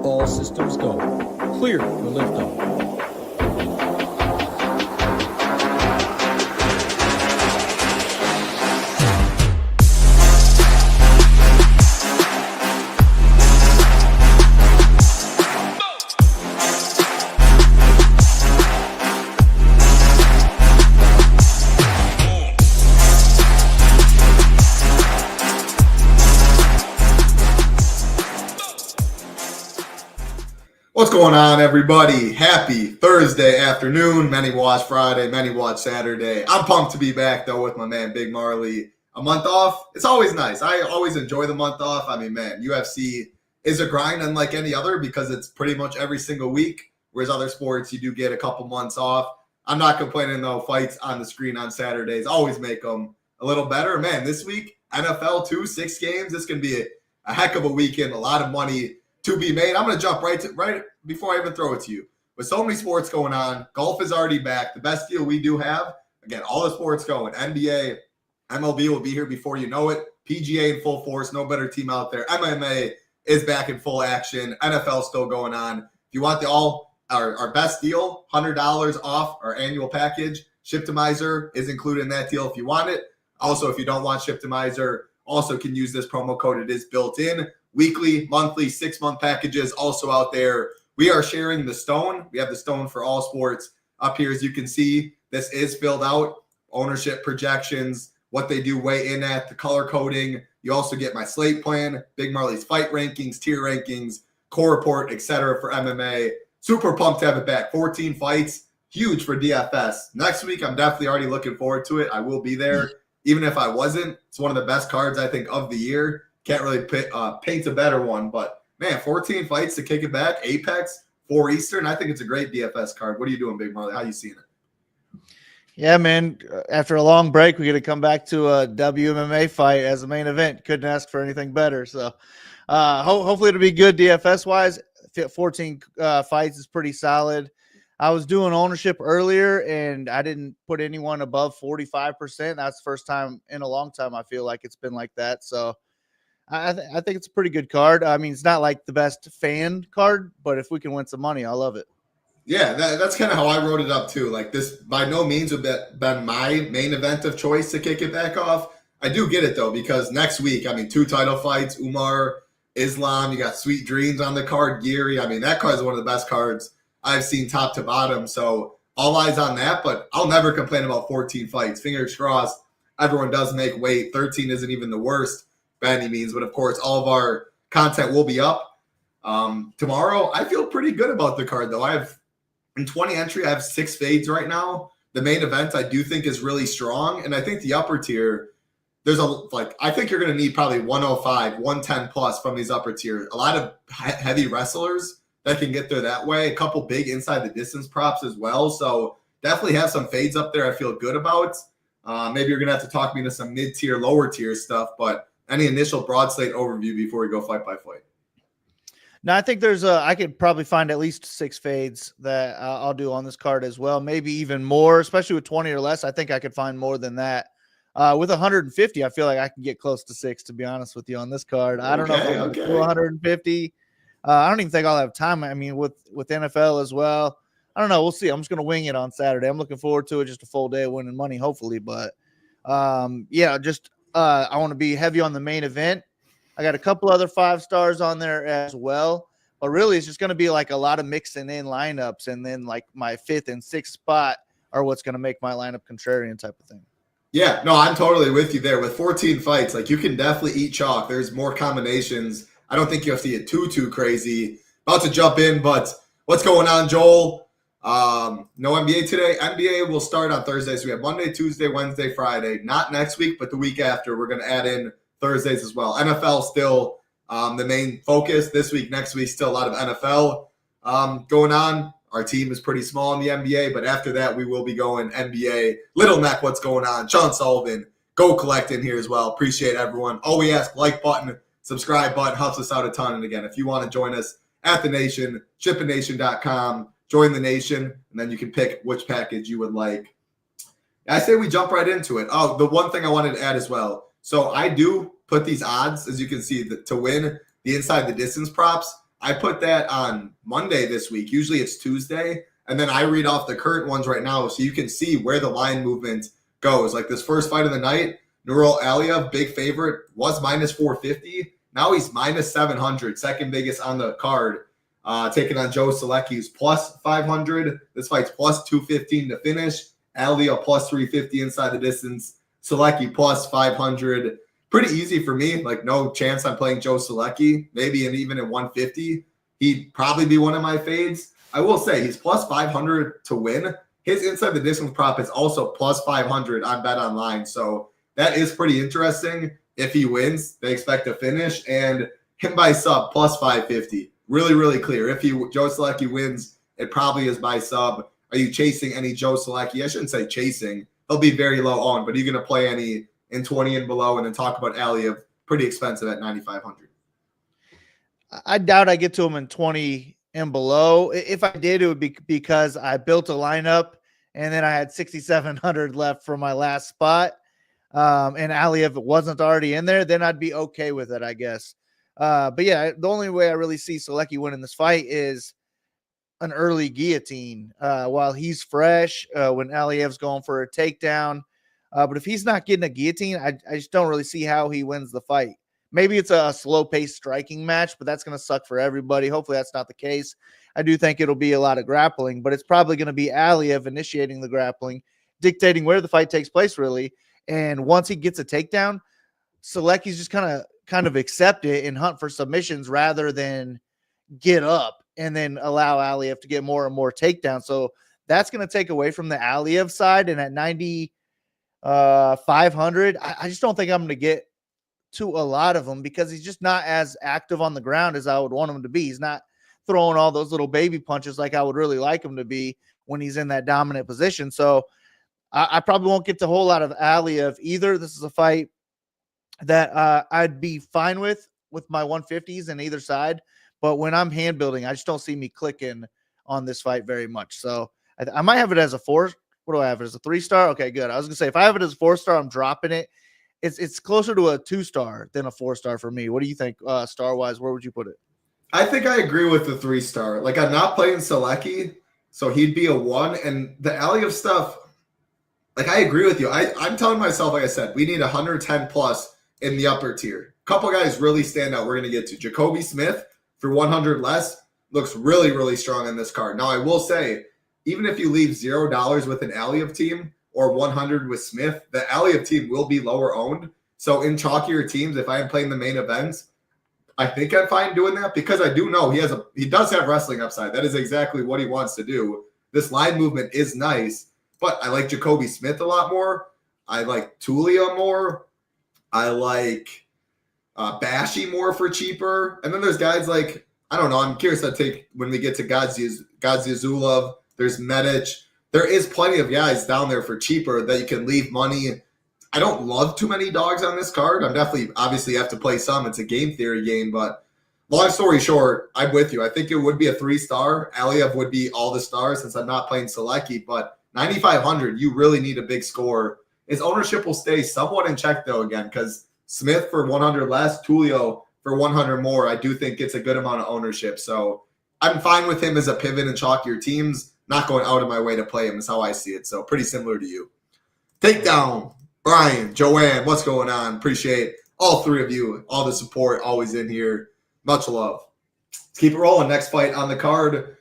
All systems go. Clear for liftoff. What's going on, everybody? Happy Thursday afternoon. Many watch Friday, many watch Saturday. I'm pumped to be back, though, with my man, Big Marley. A month off, it's always nice. I always enjoy the month off. I mean, man, UFC is a grind unlike any other because it's pretty much every single week, whereas other sports, you do get a couple months off. I'm not complaining, though. Fights on the screen on Saturdays always make them a little better. Man, this week, NFL 2, 6 games. This can be a heck of a weekend, a lot of money to be made. I'm going to jump right before I even throw it to you. With so many sports going on, golf is already back. The best deal we do have, again, all the sports going. NBA, MLB will be here before you know it. PGA in full force, no better team out there. MMA is back in full action. NFL still going on. If you want our best deal, $100 off our annual package, Shiptimizer is included in that deal if you want it. Also, if you don't want Shiptimizer, also can use this promo code. It is built in. Weekly, monthly, 6-month packages also out there. We are sharing the stone. We have the stone for all sports up here. As you can see, this is filled out. Ownership projections, what they do weigh in at, the color coding. You also get my slate plan, Big Marley's fight rankings, tier rankings, core report, etc. for MMA. Super pumped to have it back. 14 fights, huge for DFS. Next week, I'm definitely already looking forward to it. I will be there. Even if I wasn't, it's one of the best cards, I think, of the year. Can't really paint a better one, but man, 14 fights to kick it back. Apex, 4 Eastern. I think it's a great DFS card. What are you doing, Big Marley? How you seeing it? Yeah, man. After a long break, we get to come back to a WMMA fight as a main event. Couldn't ask for anything better. So hopefully it'll be good DFS-wise. 14 fights is pretty solid. I was doing ownership earlier, and I didn't put anyone above 45%. That's the first time in a long time I feel like it's been like that. So I think it's a pretty good card. I mean, it's not like the best fan card, but if we can win some money, I love it. Yeah, that's kind of how I wrote it up too. Like, this by no means would have been my main event of choice to kick it back off. I do get it, though, because next week, I mean, 2 title fights, Umar, Islam, you got Sweet Dreams on the card, Geary. I mean, that card is one of the best cards I've seen top to bottom. So all eyes on that, but I'll never complain about 14 fights. Fingers crossed, everyone does make weight. 13 isn't even the worst by any means, but of course all of our content will be up tomorrow. I feel pretty good about the card, though. I have in 20 entry, I have 6 fades right now. The main event I do think is really strong, and I think the upper tier, I think you're going to need probably 105, 110 plus from these upper tier. A lot of heavy wrestlers that can get there that way. A couple big inside the distance props as well. So definitely have some fades up there I feel good about. Maybe you're going to have to talk me into some mid-tier, lower tier stuff, but any initial broad slate overview before we go fight by fight? No, I think I could probably find at least 6 fades that I'll do on this card as well. Maybe even more, especially with 20 or less. I think I could find more than that. With 150, I feel like I can get close to 6, to be honest with you, on this card. I don't know if I'm going to do 150. I don't even think I'll have time. I mean, with NFL as well. I don't know. We'll see. I'm just going to wing it on Saturday. I'm looking forward to it. Just a full day of winning money, hopefully. But, I want to be heavy on the main event. I got a couple other 5 stars on there as well. But really, it's just going to be like a lot of mixing in lineups. And then like my 5th and 6th spot are what's going to make my lineup contrarian type of thing. Yeah, no, I'm totally with you there. With 14 fights, like, you can definitely eat chalk. There's more combinations. I don't think you have to get too crazy. About to jump in, but what's going on, Joel? No NBA today. NBA will start on Thursday. So we have Monday, Tuesday, Wednesday, Friday. Not next week, but the week after. We're going to add in Thursdays as well. NFL still the main focus this week. Next week, still a lot of NFL going on. Our team is pretty small in the NBA, but after that, we will be going NBA. Little Neck, what's going on? Sean Sullivan, go collect in here as well. Appreciate everyone. All we ask, like button, subscribe button, helps us out a ton. And again, if you want to join us at the Nation, SHIPITNation.com. Join the Nation, and then you can pick which package you would like. I say we jump right into it. Oh, the one thing I wanted to add as well. So I do put these odds, as you can see, to win the inside the distance props. I put that on Monday this week. Usually it's Tuesday. And then I read off the current ones right now so you can see where the line movement goes. Like this first fight of the night, Nurul Aliyev, big favorite, was minus 450. Now he's minus 700, second biggest on the card, taking on Joe Solecki, who's plus 500. This fight's plus 215 to finish. Aliyev plus 350 inside the distance. Solecki plus 500. Pretty easy for me. Like no chance I'm playing Joe Solecki. Maybe even at 150, he'd probably be one of my fades. I will say he's plus 500 to win. His inside the distance prop is also plus 500 on Bet Online. So that is pretty interesting. If he wins, they expect to finish. And him by sub plus 550. Really, really clear. If Joe Solecki wins, it probably is by sub. Are you chasing any Joe Solecki? I shouldn't say chasing. He'll be very low on, but are you going to play any in 20 and below? And then talk about Aliyev, pretty expensive at 9,500. I doubt I get to him in 20 and below. If I did, it would be because I built a lineup and then I had 6,700 left for my last spot. And Aliyev wasn't already in there, then I'd be okay with it, I guess. But yeah, the only way I really see Solecki winning this fight is an early guillotine while he's fresh, when Aliyev's going for a takedown. But if he's not getting a guillotine, I just don't really see how he wins the fight. Maybe it's a slow-paced striking match, but that's going to suck for everybody. Hopefully that's not the case. I do think it'll be a lot of grappling, but it's probably going to be Aliyev initiating the grappling, dictating where the fight takes place, really. And once he gets a takedown, Solecki's just kind of accept it and hunt for submissions rather than get up and then allow Aliyev to get more and more takedowns. So that's going to take away from the Aliyev side. And at 9,500, I just don't think I'm going to get to a lot of them because he's just not as active on the ground as I would want him to be. He's not throwing all those little baby punches like I would really like him to be when he's in that dominant position. So I probably won't get to a whole lot of Aliyev either. This is a fight that I'd be fine with my 150s in either side. But when I'm hand building, I just don't see me clicking on this fight very much. So I might have it as a 4. What do I have it as a 3-star? Okay, good. I was gonna say if I have it as a 4-star, I'm dropping it. It's closer to a 2-star than a 4-star for me. What do you think, star wise? Where would you put it? I think I agree with the 3-star. Like I'm not playing Solecki, so he'd be a 1. And the Aliyev stuff, like I agree with you. I'm telling myself, like I said, we need 110 plus in the upper tier. A couple guys really stand out. We're gonna get to Jacoby Smith for 100 less. Looks really, really strong in this card. Now I will say, even if you leave $0 with an Aliyev team or 100 with Smith, the Aliyev team will be lower owned. So in chalkier teams, if I am playing the main events, I think I'm fine doing that because I do know he does have wrestling upside. That is exactly what he wants to do. This line movement is nice, but I like Jacoby Smith a lot more. I like Tulia more. I like Bashy more for cheaper. And then there's guys like, I don't know, I'm curious to take when we get to Gadziazulov. There's Medic. There is plenty of guys down there for cheaper that you can leave money. I don't love too many dogs on this card. I'm definitely, obviously, have to play some. It's a game theory game, but long story short, I'm with you. I think it would be a 3-star. Aliyev would be all the stars since I'm not playing Solecki, but 9,500, you really need a big score. His ownership will stay somewhat in check, though, again, because Smith for 100 less, Tulio for 100 more, I do think it's a good amount of ownership. So I'm fine with him as a pivot in chalkier teams. Not going out of my way to play him is how I see it. So pretty similar to you. Takedown, Brian, Joanne, what's going on? Appreciate all three of you, all the support, always in here. Much love. Let's keep it rolling. Next fight on the card.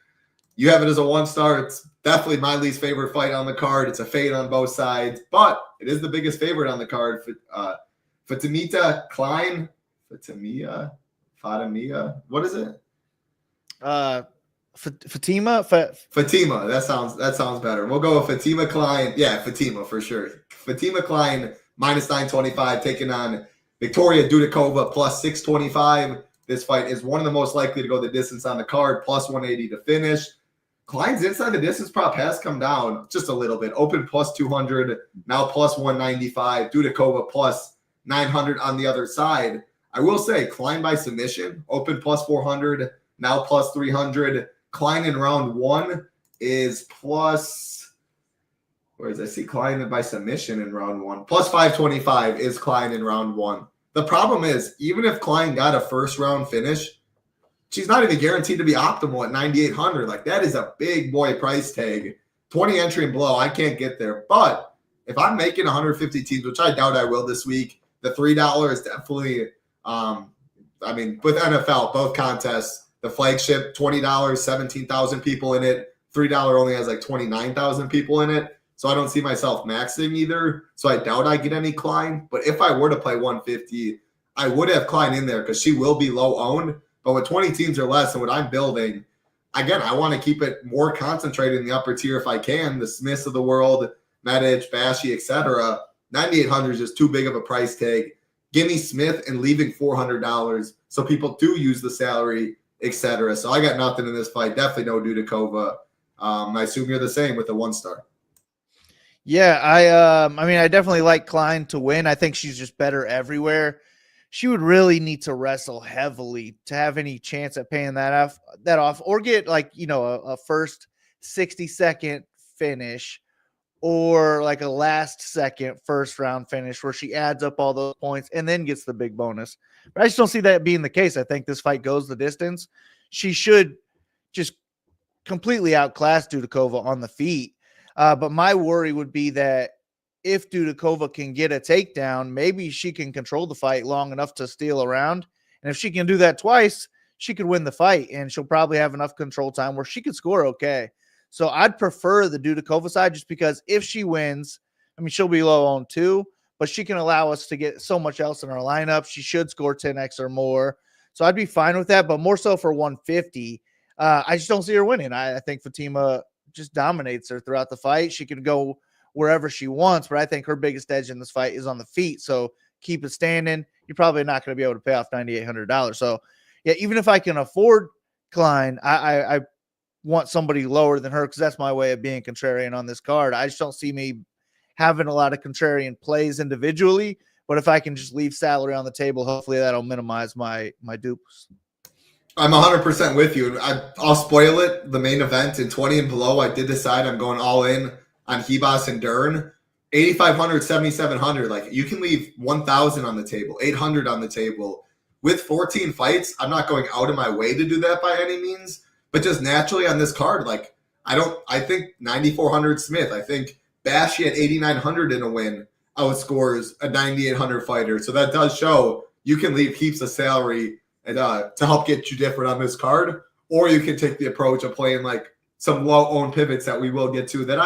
You have it as a 1-star. It's definitely my least favorite fight on the card. It's a fade on both sides, but it is the biggest favorite on the card. Fatimita Klein. Fatimia. What is it? Fatima. Fatima. That sounds better. We'll go with Fatima Klein. Yeah, Fatima for sure. Fatima Klein minus 925 taking on Victoria Dudikova plus 625. This fight is one of the most likely to go the distance on the card, plus 180 to finish. Klein's inside the distance prop has come down just a little bit. Open plus 200, now plus 195. Dudikova plus 900 on the other side. I will say Klein by submission, open plus 400, now plus 300. Klein in round 1 is plus, where is I see Klein by submission in round 1. Plus 525 is Klein in round 1. The problem is, even if Klein got a first round finish, she's not even guaranteed to be optimal at 9,800. Like, that is a big boy price tag. 20 entry and below, I can't get there. But if I'm making 150 teams, which I doubt I will this week, the $3 is definitely, with NFL, both contests, the flagship, $20, 17,000 people in it. $3 only has like 29,000 people in it. So I don't see myself maxing either. So I doubt I get any Klein. But if I were to play 150, I would have Klein in there because she will be low owned. But with 20 teams or less and what I'm building, again, I want to keep it more concentrated in the upper tier if I can. The Smiths of the world, Medic, Bashy, etc. 9,800 is just too big of a price tag. Give me Smith and leaving $400 so people do use the salary, etc. So I got nothing in this fight. Definitely no Dudakova. I assume you're the same with the 1-star. Yeah, I definitely like Klein to win. I think she's just better everywhere. She would really need to wrestle heavily to have any chance at paying that off, or get a first 60-second finish, or like a last second first round finish where she adds up all those points and then gets the big bonus. But I just don't see that being the case. I think this fight goes the distance. She should just completely outclass Dudakova on the feet. But my worry would be that if Dudakova can get a takedown, maybe she can control the fight long enough to steal around. And if she can do that twice, she could win the fight, and she'll probably have enough control time where she could score okay. So I'd prefer the Dudakova side just because if she wins, she'll be low on too, but she can allow us to get so much else in our lineup. She should score 10x or more. So I'd be fine with that, but more so for 150. I just don't see her winning. I think Fatima just dominates her throughout the fight. She can go wherever she wants, but I think her biggest edge in this fight is on the feet. So keep it standing. You're probably not going to be able to pay off $9,800. So yeah, even if I can afford Klein, I want somebody lower than her because that's my way of being contrarian on this card. I just don't see me having a lot of contrarian plays individually, but if I can just leave salary on the table, hopefully that'll minimize my dupes. I'm 100% with you. I'll spoil it. The main event in 20 and below, I did decide I'm going all in on Ribas and Dern. 8,500, 7,700. Like, you can leave 1,000 on the table, 800 on the table. With 14 fights, I'm not going out of my way to do that by any means. But just naturally on this card, like, I think 9,400 Smith. I think Bashy at 8,900 in a win outscores a 9,800 fighter. So that does show you can leave heaps of salary and to help get you different on this card. Or you can take the approach of playing like some low-owned pivots that we will get to that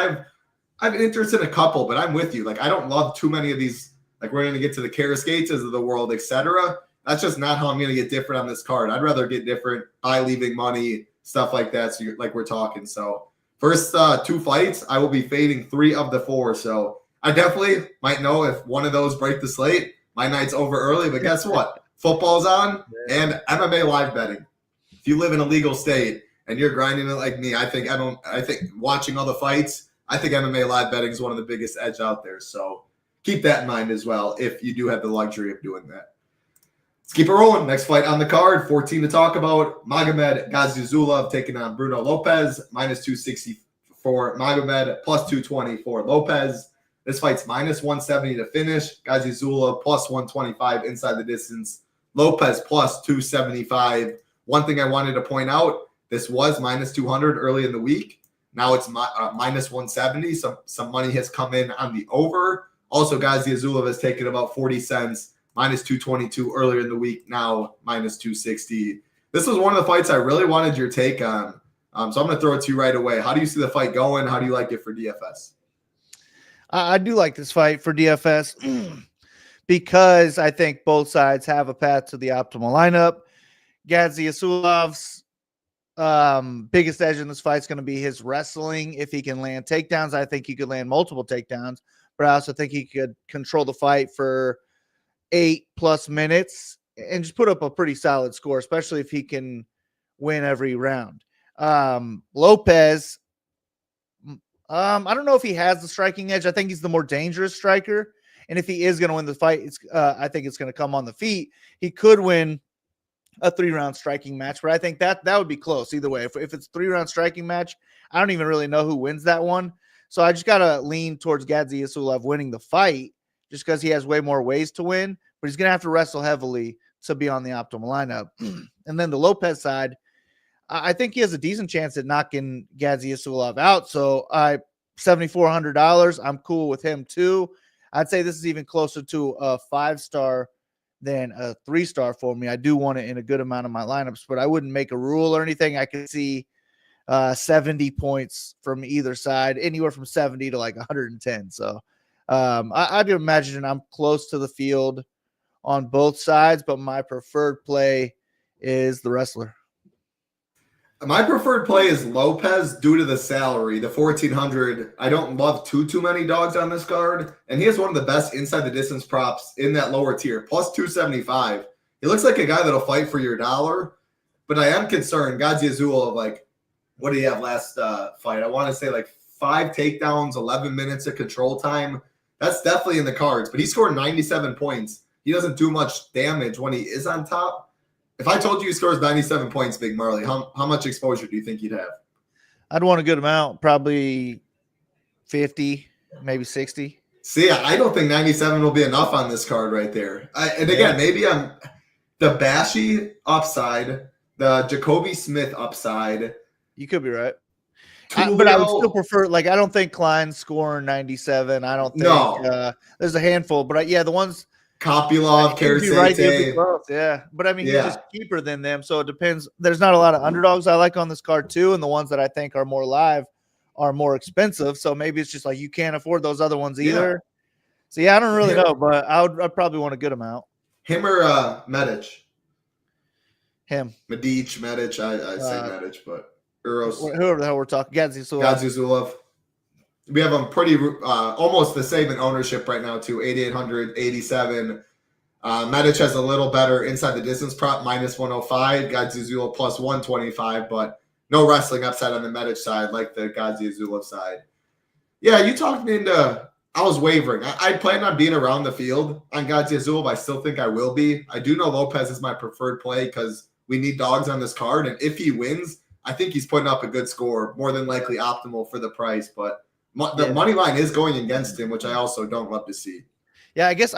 I'm interested in a couple, but I'm with you. Like, I don't love too many of these. Like, we're going to get to the Karaskates of the world, etc. That's just not how I'm going to get different on this card. I'd rather get different by leaving money, stuff like that. So like we're talking. So first 2 fights, I will be fading 3 of the 4. So I definitely might know if one of those break the slate. My night's over early, but guess what? Football's on and MMA live betting. If you live in a legal state and you're grinding it like me, I think watching all the fights, I think MMA live betting is one of the biggest edge out there. So keep that in mind as well if you do have the luxury of doing that. Let's keep it rolling. Next fight on the card, 14 to talk about. Magomed Gazizulov taking on Bruno Lopez, minus 260 for Magomed, plus 220 for Lopez. This fight's minus 170 to finish. Gazizulov plus 125 inside the distance. Lopez plus 275. One thing I wanted to point out, this was minus 200 early in the week. Now it's minus 170. Some money has come in on the over. Also, Gazizulov has taken about 40 cents, minus 222 earlier in the week. Now minus 260. This was one of the fights I really wanted your take on. So I'm going to throw it to you right away. How do you see the fight going? How do you like it for DFS? I do like this fight for DFS because I think both sides have a path to the optimal lineup. Gazizulov biggest edge in this fight is going to be his wrestling. If he can land takedowns, I think he could land multiple takedowns, but I also think he could control the fight for 8+ minutes and just put up a pretty solid score, especially if he can win every round. Lopez, I don't know if he has the striking edge. I think he's the more dangerous striker, and if he is going to win the fight, I think it's going to come on the feet. He could win a 3-round striking match, but I think that would be close either way. If it's a 3-round striking match, I don't even really know who wins that one. So I just got to lean towards Gazizulov winning the fight just because he has way more ways to win, but he's going to have to wrestle heavily to be on the optimal lineup. And then the Lopez side, I think he has a decent chance at knocking Gaziasulov out. So $7,400. I'm cool with him too. I'd say this is even closer to a 5-star than a 3-star for me. I do want it in a good amount of my lineups, but I wouldn't make a rule or anything. I could see 70 points from either side, anywhere from 70 to like 110. So I'd imagine I'm close to the field on both sides, but my preferred play is the wrestler. My preferred play is Lopez due to the salary, the 1,400. I don't love too many dogs on this card, and he has one of the best inside the distance props in that lower tier, plus 275. He looks like a guy that'll fight for your dollar, but I am concerned. Gaziasulov, like, what did he have last fight? I want to say like 5 takedowns, 11 minutes of control time. That's definitely in the cards, but he scored 97 points. He doesn't do much damage when he is on top. If I told you he scores 97 points, Big Marley, how much exposure do you think you'd have? I'd want a good amount, probably 50, maybe 60. See, I don't think 97 will be enough on this card right there. Maybe I'm the Bashy upside, the Jacoby Smith upside. You could be right. But I would still prefer, like, I don't think Klein's scoring 97. I don't think there's a handful, but the ones Kopylov, Karasete. Right, yeah. But I mean, he's just cheaper than them. So it depends. There's not a lot of underdogs I like on this card too. And the ones that I think are more live are more expensive. So maybe it's just like, you can't afford those other ones either. So I don't really know, but I'd probably want a good amount. Him or Medic? Him. Medic. I say Medic, but Uros. Whoever the hell we're talking. Gaziasulov. We have them pretty almost the same in ownership right now too. 8,800, 87. Medic has a little better inside the distance prop, minus 105. Gaziasulov plus 125, but no wrestling upside on the Medic side like the Gaziasulov side. Yeah, you talked me into. I was wavering. I plan on being around the field on Gaziasulov. I still think I will be. I do know Lopez is my preferred play because we need dogs on this card, and if he wins, I think he's putting up a good score, more than likely optimal for the price, but. The money line is going against him, which I also don't love to see. Yeah, I guess,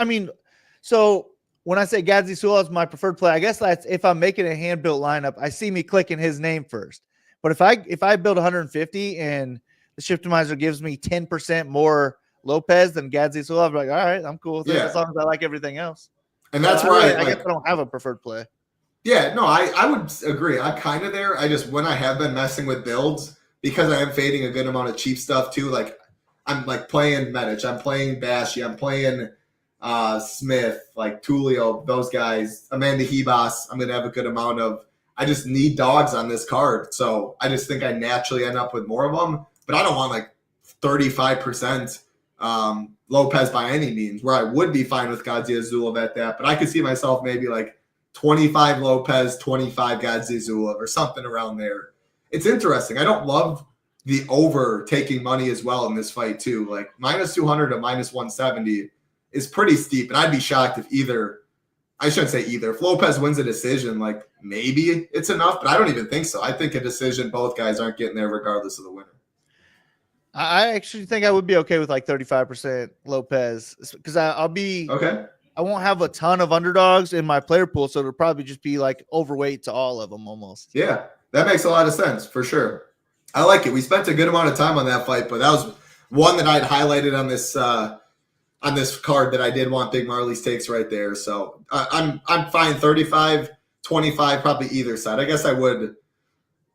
so when I say Gaziasulov is my preferred play, I guess that's if I'm making a hand-built lineup, I see me clicking his name first. But if I build 150 and the Shiptimizer gives me 10% more Lopez than Gaziasulov, I'm like, all right, I'm cool with it as long as I like everything else. And that's why I guess I don't have a preferred play. Yeah, no, I would agree. I'm kind of there. When I have been messing with builds, because I am fading a good amount of cheap stuff too. Like I'm like playing Medic, I'm playing Bashy, I'm playing Smith, like Tulio, those guys, Amanda Ribas. I'm gonna have a good amount of. I just need dogs on this card, so I just think I naturally end up with more of them. But I don't want like 35% Lopez by any means. Where I would be fine with Gaziasulov at that, but I could see myself maybe like 25 Lopez, 25 Gaziasulov, or something around there. It's interesting. I don't love the over taking money as well in this fight too. Like minus 200 to minus 170 is pretty steep. And I'd be shocked if if Lopez wins a decision, like maybe it's enough, but I don't even think so. I think a decision, both guys aren't getting there regardless of the winner. I actually think I would be okay with like 35% Lopez because I'll be okay. I won't have a ton of underdogs in my player pool. So it'll probably just be like overweight to all of them almost. Yeah. That makes a lot of sense, for sure. I like it. We spent a good amount of time on that fight, but that was one that I'd highlighted on this card that I did want Big Marley's takes right there. So I'm fine 35, 25, probably either side. I guess I would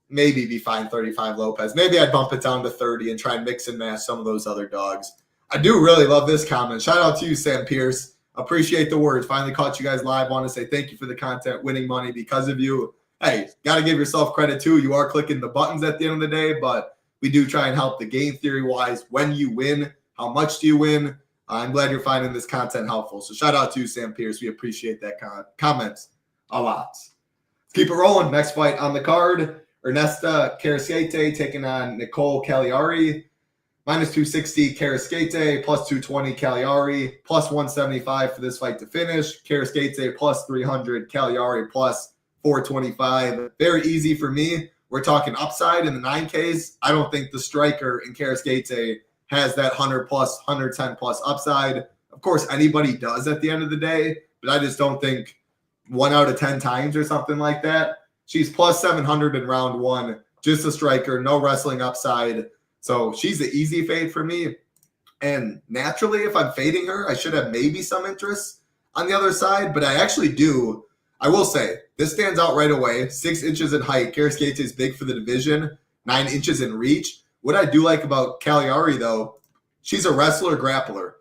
maybe be fine 35 Lopez. Maybe I'd bump it down to 30 and try and mix and match some of those other dogs. I do really love this comment. Shout out to you, Sam Pierce. Appreciate the words. Finally caught you guys live. Want to say thank you for the content, winning money because of you. Hey, got to give yourself credit too. You are clicking the buttons at the end of the day, but we do try and help the game theory wise. When you win, how much do you win? I'm glad you're finding this content helpful. So shout out to you, Sam Pierce. We appreciate that comments a lot. Let's keep it rolling. Next fight on the card, Ernesta Karasete taking on Nicole Cagliari. Minus 260 Karasete, plus 220 Cagliari, plus 175 for this fight to finish. Karasete plus 300, Cagliari plus 425. Very easy for me. We're talking upside in the 9Ks. I don't think the striker in Karasete has that 100 plus, 110 plus upside. Of course, anybody does at the end of the day, but I just don't think 1 out of 10 times or something like that. She's plus 700 in round 1, just a striker, no wrestling upside. So she's the easy fade for me. And naturally, if I'm fading her, I should have maybe some interest on the other side, but I actually do. I will say, this stands out right away. 6 inches in height. Karis Gates is big for the division, 9 inches in reach. What I do like about Cagliari, though, she's a wrestler grappler.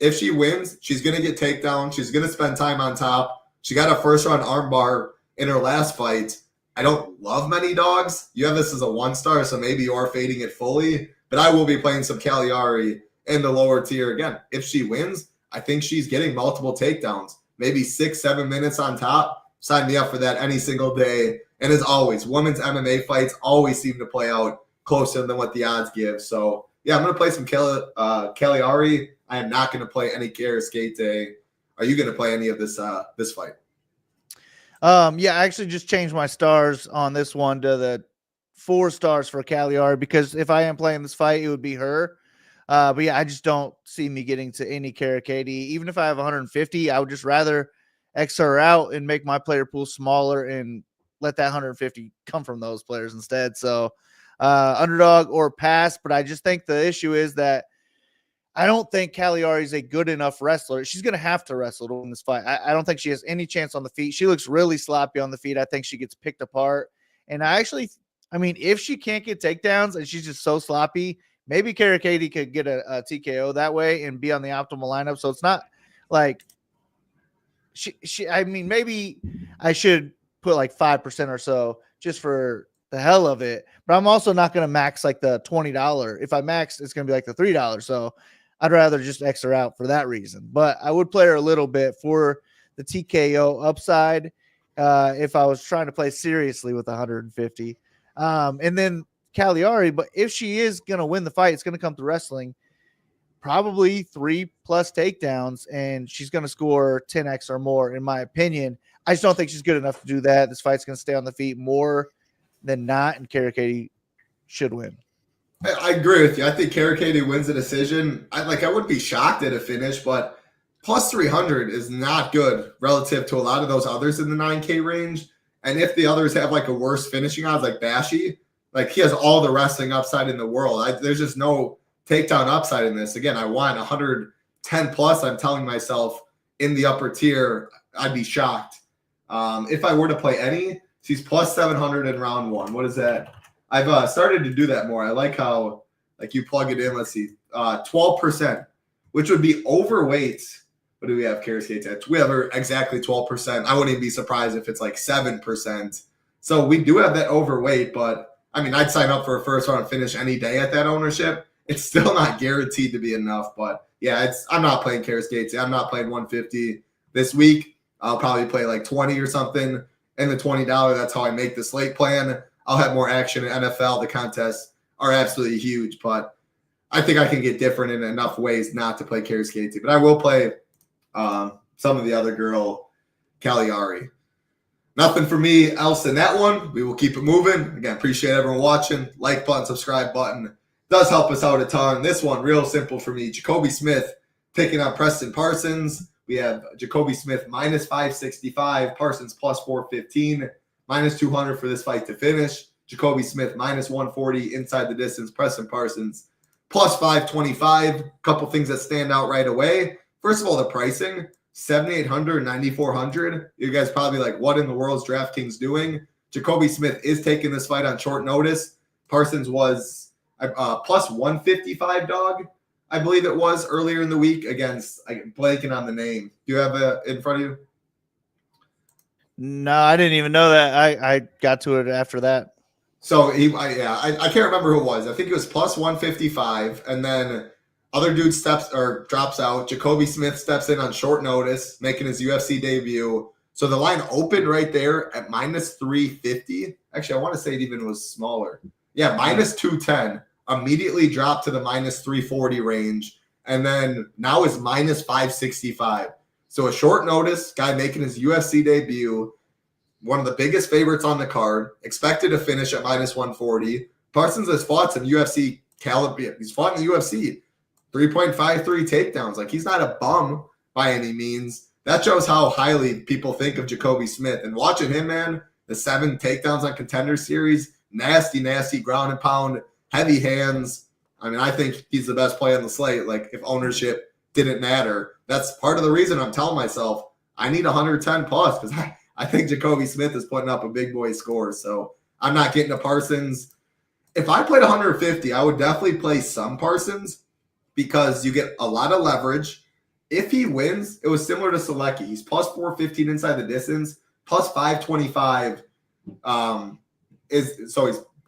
If she wins, she's going to get takedown. She's going to spend time on top. She got a first-round armbar in her last fight. I don't love many dogs. You have this as a 1-star, so maybe you are fading it fully. But I will be playing some Cagliari in the lower tier. Again, if she wins, I think she's getting multiple takedowns. Maybe 6-7 minutes on top. Sign me up for that any single day. And as always, women's MMA fights always seem to play out closer than what the odds give. So, yeah, I'm going to play some Cagliari. I am not going to play any Karis Gates. Are you going to play any of this fight? Yeah, I actually just changed my stars on this one to the 4 stars for Cagliari, because if I am playing this fight, it would be her. But yeah, I just don't see me getting to any Karakady. Even if I have 150, I would just rather X her out and make my player pool smaller and let that 150 come from those players instead. So underdog or pass. But I just think the issue is that I don't think Cagliari is a good enough wrestler. She's going to have to wrestle to win this fight. I don't think she has any chance on the feet. She looks really sloppy on the feet. I think she gets picked apart. And I mean, if she can't get takedowns and she's just so sloppy, maybe Karakady could get a TKO that way and be on the optimal lineup. So it's not like I mean, maybe I should put like 5% or so just for the hell of it. But I'm also not going to max like the $20. If I max, it's going to be like the $3. So I'd rather just X her out for that reason. But I would play her a little bit for the TKO upside if I was trying to play seriously with 150. And then Cagliari, but if she is going to win the fight, it's going to come through wrestling, probably 3+ takedowns, and she's going to score 10x or more, in my opinion. I just don't think she's good enough to do that. This fight's going to stay on the feet more than not, and Karakady should win. I agree with you. I think Karakady wins the decision. I wouldn't be shocked at a finish, but plus 300 is not good relative to a lot of those others in the 9K range. And if the others have like a worse finishing odds, like Bashy, like he has all the wrestling upside in the world. There's just no takedown upside in this. Again, I want 110 plus. I'm telling myself in the upper tier, I'd be shocked. If I were to play any, she's plus 700 in round 1. What is that? I've started to do that more. I like how like you plug it in. Let's see, 12%, which would be overweight. What do we have Karis Gates at? We have her exactly 12%. I wouldn't even be surprised if it's like 7%. So we do have that overweight, but I mean, I'd sign up for a first round finish any day at that ownership. It's still not guaranteed to be enough, but yeah, I'm not playing Karis Gates. I'm not playing 150 this week. I'll probably play like 20 or something in the $20. That's how I make the slate plan. I'll have more action in NFL. The contests are absolutely huge, but I think I can get different in enough ways not to play Karis Gates. But I will play some of the other girl, Cagliari. Nothing for me else in that one. We will keep it moving. Again, appreciate everyone watching. Like button, subscribe button. Does help us out a ton. This one, real simple for me. Jacoby Smith taking on Preston Parsons. We have Jacoby Smith minus 565, Parsons plus 415, minus 200 for this fight to finish. Jacoby Smith minus 140 inside the distance. Preston Parsons plus 525. Couple things that stand out right away. First of all, the pricing, 7,800, 9,400. You guys probably like, what in the world is DraftKings doing? Jacoby Smith is taking this fight on short notice. Parsons was plus 155 dog, I believe it was earlier in the week against, I'm blanking on the name. Do you have it in front of you? No, I didn't even know that. I got to it after that. So I can't remember who it was. I think it was plus 155, and then other dude drops out. Jacoby Smith steps in on short notice, making his UFC debut. So the line opened right there at minus 350. Actually, I want to say it even was smaller. Yeah, minus 210. Immediately dropped to the minus 340 range, and then now is minus 565. So a short notice guy making his UFC debut, one of the biggest favorites on the card, expected to finish at minus 140. Parsons has fought some UFC caliber. He's fought in the UFC, 3.53 takedowns. Like, he's not a bum by any means. that shows how highly people think of Jacoby Smith. And watching him, man, the 7 takedowns on Contender Series, nasty ground and pound, heavy hands. I mean, I think he's the best play on the slate. Like, if ownership didn't matter, that's part of the reason I'm telling myself I need 110 plus, because I think Jacoby Smith is putting up a big boy score. So I'm not getting to Parsons. If I played 150, I would definitely play some Parsons because you get a lot of leverage. If he wins, it was similar to Selecki. He's plus 415 inside the distance, plus 525 he's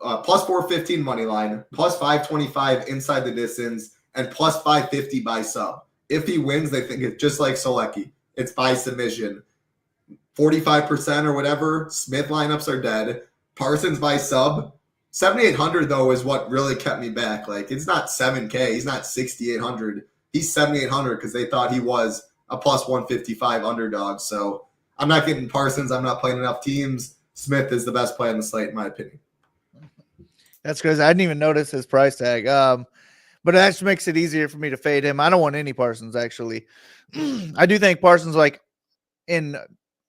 plus 415 money line, plus 525 inside the distance, and plus 550 by sub. If he wins, they think it's just like Selecki. It's by submission. 45% or whatever, Smith lineups are dead. Parsons by sub. 7,800, though, is what really kept me back. Like, it's not 7K. He's not 6,800. He's 7,800 because they thought he was a plus 155 underdog. So I'm not getting Parsons. I'm not playing enough teams. Smith is the best play on the slate, in my opinion. That's crazy. I didn't even notice his price tag. But that just makes it easier for me to fade him. I don't want any Parsons, actually. I do think Parsons, like, in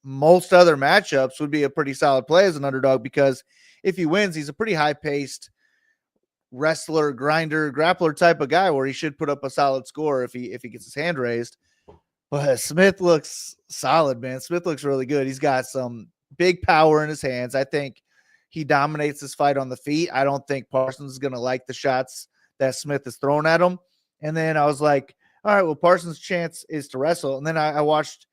most other matchups, would be a pretty solid play as an underdog because if he wins, he's a pretty high-paced wrestler, grinder, grappler type of guy where he should put up a solid score if he gets his hand raised. But Smith looks solid, man. Smith looks really good. He's got some big power in his hands. I think he dominates this fight on the feet. I don't think Parsons is going to like the shots that Smith is throwing at him. And then I was like, all right, well, Parsons' chance is to wrestle. And then I watched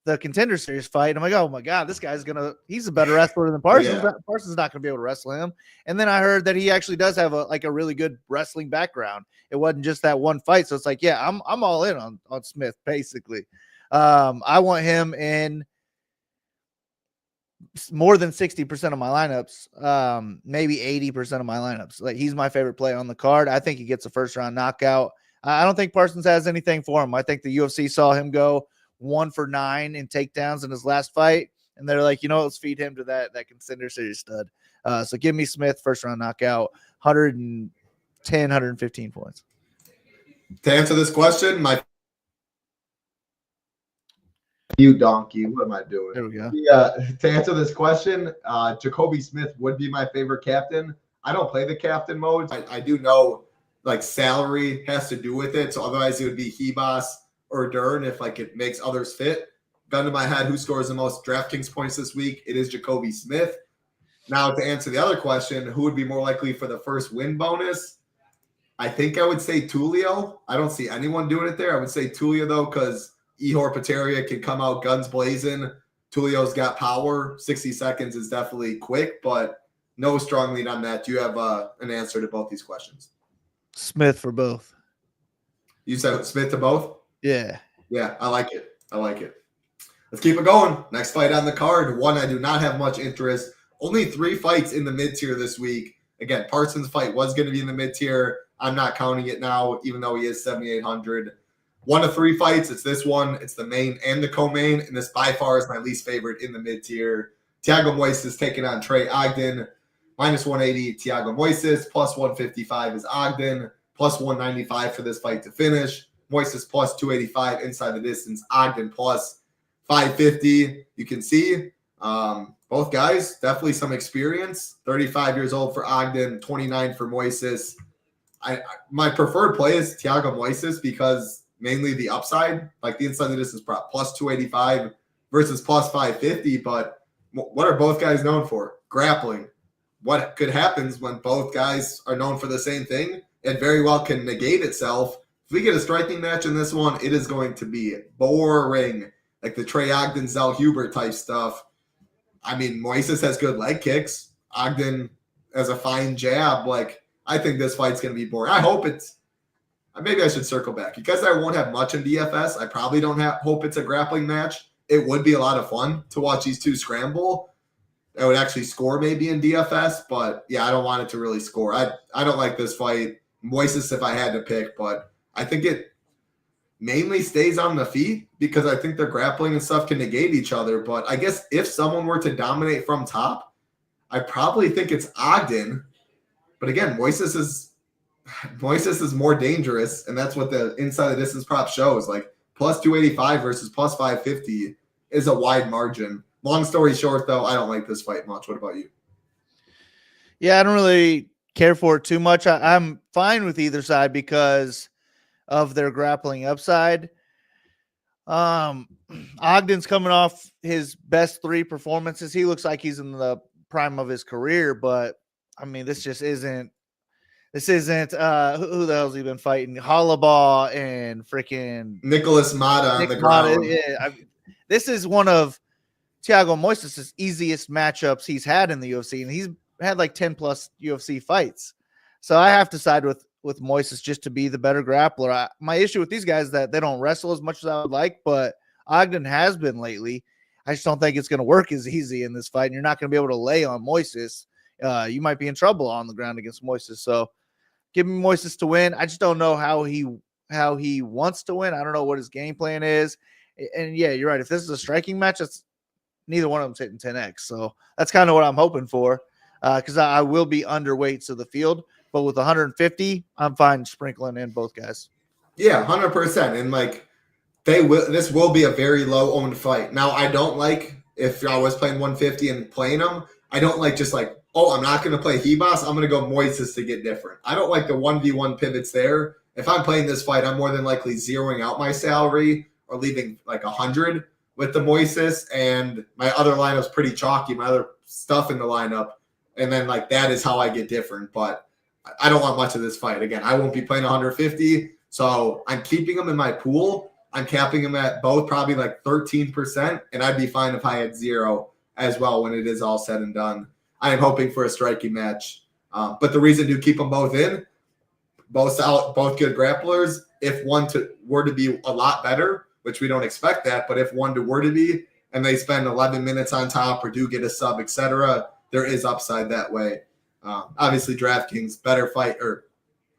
the Contender Series fight. And I'm like, oh my God, this guy's he's a better wrestler than Parsons. Yeah. Parsons is not going to be able to wrestle him. And then I heard that he actually does have a really good wrestling background. It wasn't just that one fight. So it's like, yeah, I'm all in on Smith, basically. I want him in more than 60% of my lineups, maybe 80% of my lineups. Like, he's my favorite play on the card. I think he gets a first round knockout. I don't think Parsons has anything for him. I think the UFC saw him go 1 for 9 in takedowns in his last fight, and they're like, let's feed him to that Contender Series stud. So give me Smith first round knockout, 110, 115 points. To answer this question, you donkey. What am I doing? There we go. Yeah. To answer this question, Jacoby Smith would be my favorite captain. I don't play the captain mode. I do know, like, salary has to do with it. So otherwise it would be Ribas or Dern if, like, it makes others fit. Gun to my head, who scores the most DraftKings points this week? It is Jacoby Smith. Now, to answer the other question, who would be more likely for the first win bonus? I think I would say Tulio. I don't see anyone doing it there. I would say Tulio, though, because Ihor Peteria can come out guns blazing. Tulio's got power. 60 seconds is definitely quick, but no strong lead on that. Do you have an answer to both these questions? Smith for both. You said Smith to both? Yeah. Yeah, I like it. Let's keep it going. Next fight on the card. One I do not have much interest. Only 3 fights in the mid-tier this week. Again, Parsons' fight was going to be in the mid-tier. I'm not counting it now, even though he is 7,800. 1 of 3 fights. It's this one. It's the main and the co-main, and this by far is my least favorite in the mid-tier. Thiago Moises taking on Trey Ogden. Minus 180, Thiago Moises. Plus 155 is Ogden. Plus 195 for this fight to finish. Moises plus 285 inside the distance. Ogden plus 550. You can see both guys, definitely some experience. 35 years old for Ogden, 29 for Moises. My preferred play is Thiago Moises because mainly the upside, like the inside the distance prop, plus 285 versus plus 550. But what are both guys known for? Grappling. What could happen when both guys are known for the same thing? It very well can negate itself. If we get a striking match in this one, it is going to be boring. Like the Trey Ogden, Zell Hubert type stuff. I mean, Moises has good leg kicks. Ogden has a fine jab. Like, I think this fight's going to be boring. I hope maybe I should circle back. Because I won't have much in DFS, I probably don't hope it's a grappling match. It would be a lot of fun to watch these two scramble. I would actually score maybe in DFS, but yeah, I don't want it to really score. I don't like this fight. Moises if I had to pick, but I think it mainly stays on the feet because I think their grappling and stuff can negate each other. But I guess if someone were to dominate from top, I probably think it's Ogden. But again, Moises is more dangerous, and that's what the inside the distance prop shows. Like, plus 285 versus plus 550 is a wide margin. Long story short, though, I don't like this fight much. What about you? Yeah, I don't really care for it too much. I'm fine with either side because of their grappling upside. Ogden's coming off his best 3 performances. He looks like he's in the prime of his career, but I mean, this isn't who the hell's he been fighting? Hollabaugh and freaking Nicholas Mata on the ground. This is one of Thiago Moises' easiest matchups he's had in the UFC, and he's had like 10 plus UFC fights. So I have to side with Moises just to be the better grappler. My issue with these guys is that they don't wrestle as much as I would like, but Ogden has been lately. I just don't think it's going to work as easy in this fight, and you're not going to be able to lay on Moises. You might be in trouble on the ground against Moises. So give me Moises to win. I just don't know how he wants to win. I don't know what his game plan is. And yeah, you're right. If this is a striking match, it's neither one of them's hitting 10x. So that's kind of what I'm hoping for, because I will be underweight to the field. But with 150, I'm fine sprinkling in both guys. Yeah, 100%. And like this will be a very low owned fight. Now, I don't like, if I was playing 150 and playing them, I don't like just like, oh, I'm not going to play Ribas. I'm going to go Moises to get different. I don't like the 1v1 pivots there. If I'm playing this fight, I'm more than likely zeroing out my salary or leaving like 100 with the Moises. And my other lineup's pretty chalky, my other stuff in the lineup. And then like that is how I get different. But I don't want much of this fight. Again, I won't be playing 150. So I'm keeping them in my pool. I'm capping them at both probably like 13%. And I'd be fine if I had 0 as well when it is all said and done. I am hoping for a striking match. But the reason to keep them both in, both good grapplers, if one were to be a lot better, which we don't expect that, but if one were to be, and they spend 11 minutes on top or do get a sub, etc., there is upside that way. Obviously, DraftKings better fight or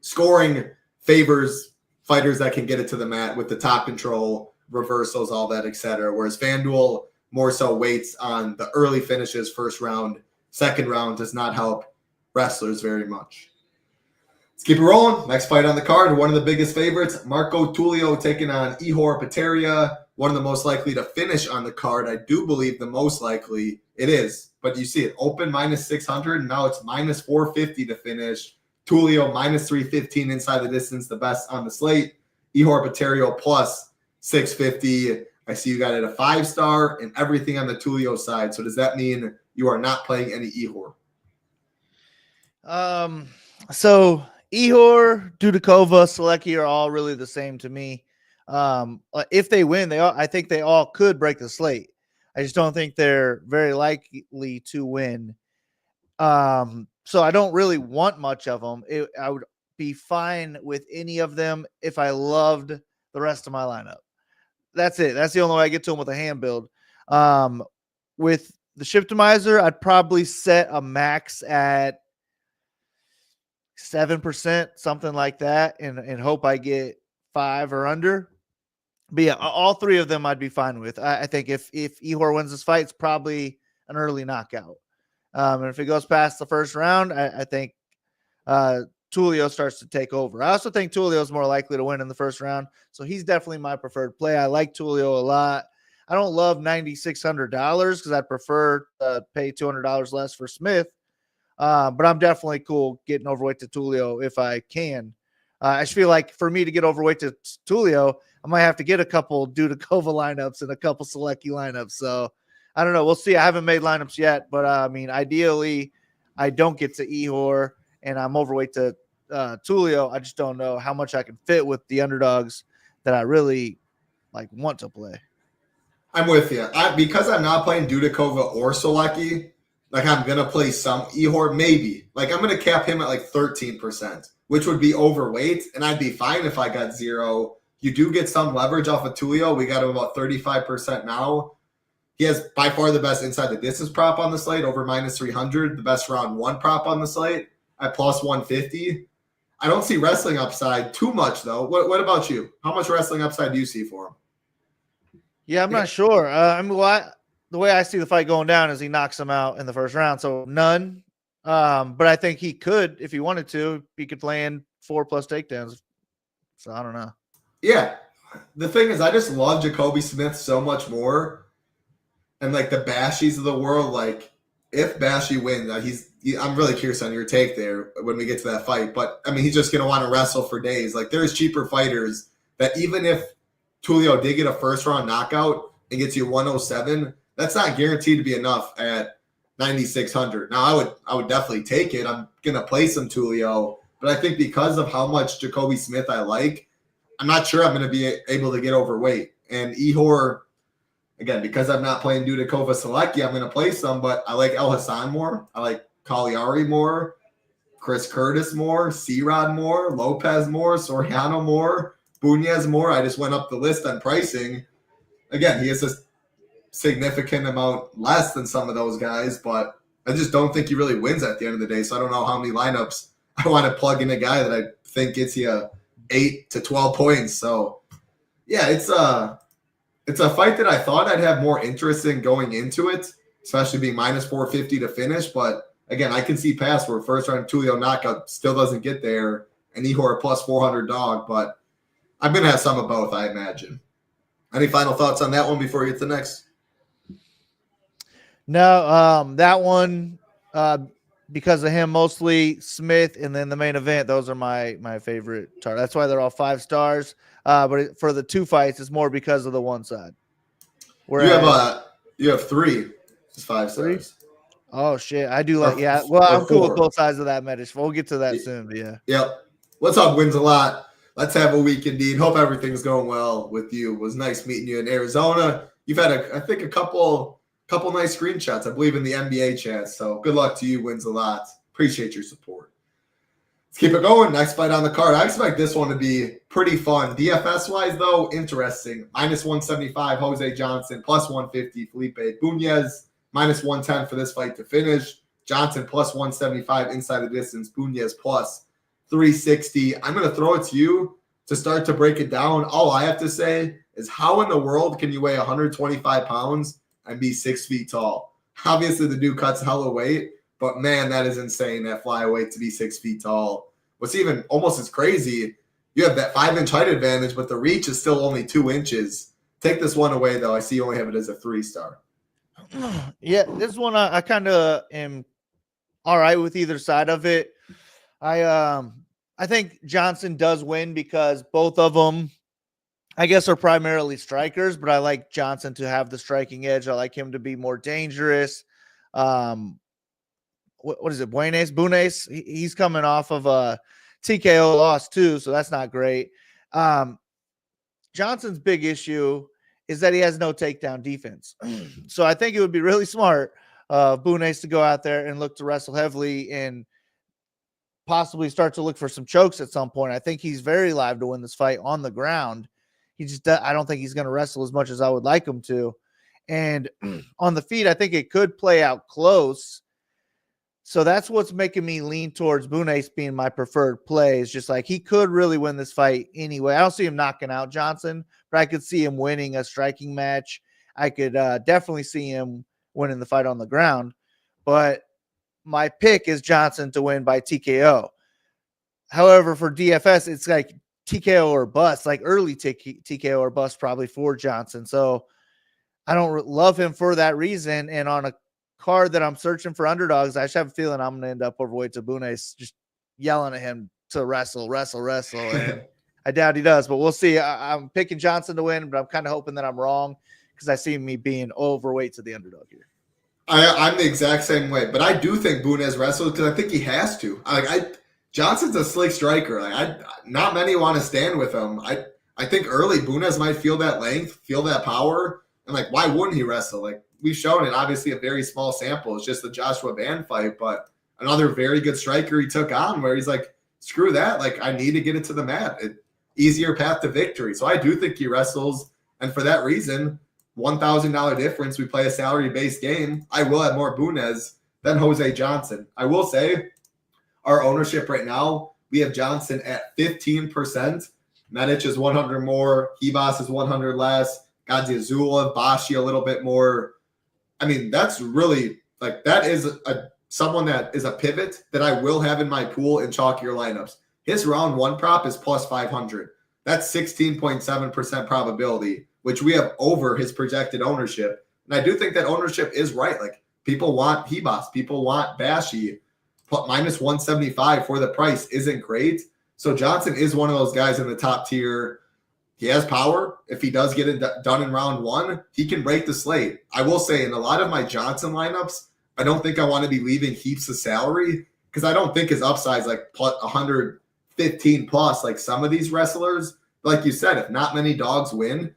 scoring favors fighters that can get it to the mat with the top control, reversals, all that, etc. Whereas FanDuel more so waits on the early finishes, first round, second round does not help wrestlers very much. Let's keep it rolling. Next fight on the card, one of the biggest favorites, Marco Tulio taking on Ihor Peteria, one of the most likely to finish on the card. I do believe the most likely it is, but you see it open minus 600, and now it's minus 450 to finish. Tulio minus 315 inside the distance, the best on the slate. Ihor Peteria plus 650. I see you got it a 5-star and everything on the Tulio side. So does that mean you are not playing any Ihor? So Ihor, Dudakova, Selecki are all really the same to me. If they win, I think they all could break the slate. I just don't think they're very likely to win. So I don't really want much of them. I would be fine with any of them if I loved the rest of my lineup. That's it. That's the only way I get to them with a hand build. With the Shiptimizer, I'd probably set a max at 7%, something like that, and hope I get 5 or under. But yeah, all 3 of them I'd be fine with. I think if Ihor wins this fight, it's probably an early knockout. And if it goes past the first round, I think Tulio starts to take over. I also think Tulio is more likely to win in the first round, so he's definitely my preferred play. I like Tulio a lot. I don't love $9,600 because I'd prefer to pay $200 less for Smith, but I'm definitely cool getting overweight to Tulio if I can. I just feel like for me to get overweight to Tulio, I might have to get a couple Dudakova lineups and a couple Selecki lineups. So I don't know. We'll see. I haven't made lineups yet, but I mean, ideally, I don't get to Ihor and I'm overweight to Tulio. I just don't know how much I can fit with the underdogs that I really want to play. I'm with you. Because I'm not playing Dudakova or Selecki, I'm going to play some Ihor, maybe. I'm going to cap him at 13%, which would be overweight, and I'd be fine if I got 0. You do get some leverage off of Tulio. We got him about 35% now. He has by far the best inside the distance prop on the slate, over minus 300, the best round 1 prop on the slate at plus 150. I don't see wrestling upside too much, though. What about you? How much wrestling upside do you see for him? Yeah, I'm not sure. The way I see the fight going down is he knocks him out in the first round, so none. But I think he could, if he wanted to, he could play in 4+ takedowns. So I don't know. Yeah, The thing is, I just love Jacoby Smith so much more. And like the Bashys of the world, like if Bashy wins, I'm really curious on your take there when we get to that fight. But I mean, he's just going to want to wrestle for days. Like there's cheaper fighters that even if Tulio did get a first round knockout and gets you 107, that's not guaranteed to be enough at 9,600. Now I would definitely take it. I'm going to play some Tulio, but I think because of how much Jacoby Smith I like, I'm not sure I'm going to be able to get overweight. And Ihor, again, because I'm not playing Dudakova Selecki, I'm going to play some, but I like Alhassan more. I like Cagliari more, Chris Curtis more, C-Rod more, Lopez more, Soriano more, Bunez more. I just went up the list on pricing. Again, he is a significant amount less than some of those guys, but I just don't think he really wins at the end of the day. So I don't know how many lineups I want to plug in a guy that I think gets you 8 to 12 points. So yeah, it's a fight that I thought I'd have more interest in going into it, especially being minus 450 to finish. But again, I can see past where first round Tulio knockout still doesn't get there, and Ihor plus 400 dog. But I'm going to have some of both, I imagine. Any final thoughts on that one before we get to the next? No, that one, because of him, mostly Smith, and then the main event, those are my favorite targets. That's why they're all 5 stars. But for the 2 fights, it's more because of the one side. Whereas, you have 3, just 5 stars. Oh shit, I do like Well, I'm cool with both sides of that metish. We'll get to that soon. But yeah. Yep. What's up, Wins a Lot? Let's have a week indeed. Hope everything's going well with you. It was nice meeting you in Arizona. You've had I think a couple nice screenshots, I believe, in the NBA chat. So good luck to you, Wins a Lot. Appreciate your support. Let's keep it going. Next fight on the card. I expect this one to be pretty fun. DFS-wise, though, interesting. Minus 175, Jose Johnson. Plus 150, Felipe Bunez. Minus 110 for this fight to finish. Johnson plus 175 inside the distance. Bunez plus 360. I'm going to throw it to you to start to break it down. All I have to say is how in the world can you weigh 125 pounds and be 6 feet tall? Obviously, the dude cuts hella weight, but man, that is insane, that flyweight to be 6 feet tall. What's even almost as crazy, you have that 5-inch height advantage, but the reach is still only 2 inches. Take this one away, though. I see you only have it as a 3-star. Yeah, this one I kind of am all right with either side of it. I think Johnson does win because both of them, I guess, are primarily strikers, but I like Johnson to have the striking edge. I like him to be more dangerous. What is it? Bunez. He's coming off of a TKO loss too, so that's not great. Johnson's big issue is that he has no takedown defense. So I think it would be really smart Bunez to go out there and look to wrestle heavily and possibly start to look for some chokes at some point. I think he's very live to win this fight on the ground. I don't think he's going to wrestle as much as I would like him to. And on the feet, I think it could play out close. So that's what's making me lean towards Bunez being my preferred play. Is just like he could really win this fight anyway. I don't see him knocking out Johnson, but I could see him winning a striking match. I could definitely see him winning the fight on the ground. But my pick is Johnson to win by TKO. However, for DFS, it's like TKO or bust, like early TKO or bust probably for Johnson. So I don't love him for that reason. And on a card that I'm searching for underdogs, I just have a feeling I'm going to end up overweight to Bunez, just yelling at him to wrestle. And I doubt he does, but we'll see. I'm picking Johnson to win, but I'm kind of hoping that I'm wrong because I see me being overweight to the underdog here. I'm the exact same way, but I do think Bunez wrestles because I think he has to. Johnson's a slick striker. Not many want to stand with him. I think early Bunez might feel that length, feel that power, and why wouldn't he wrestle? We've shown it, obviously a very small sample. It's just the Joshua Van fight, but another very good striker he took on where he's like, screw that. I need to get it to the mat. Easier path to victory. So I do think he wrestles, and for that reason, $1,000 difference. We play a salary-based game. I will have more Bunez than Jose Johnson. I will say our ownership right now, we have Johnson at 15%. Medic is 100 more. Ribas is 100 less. Gadziazula, Bashy a little bit more. I mean, that's really that is someone that is a pivot that I will have in my pool in chalkier lineups. His round 1 prop is plus 500. That's 16.7% probability, which we have over his projected ownership. And I do think that ownership is right. Like, people want Ribas, people want Bashy. Minus 175 for the price isn't great. So Johnson is one of those guys in the top tier. He has power. If he does get it done in round one, he can break the slate. I will say, in a lot of my Johnson lineups, I don't think I want to be leaving heaps of salary because I don't think his upside is like 115 plus like some of these wrestlers. Like you said, if not many dogs win,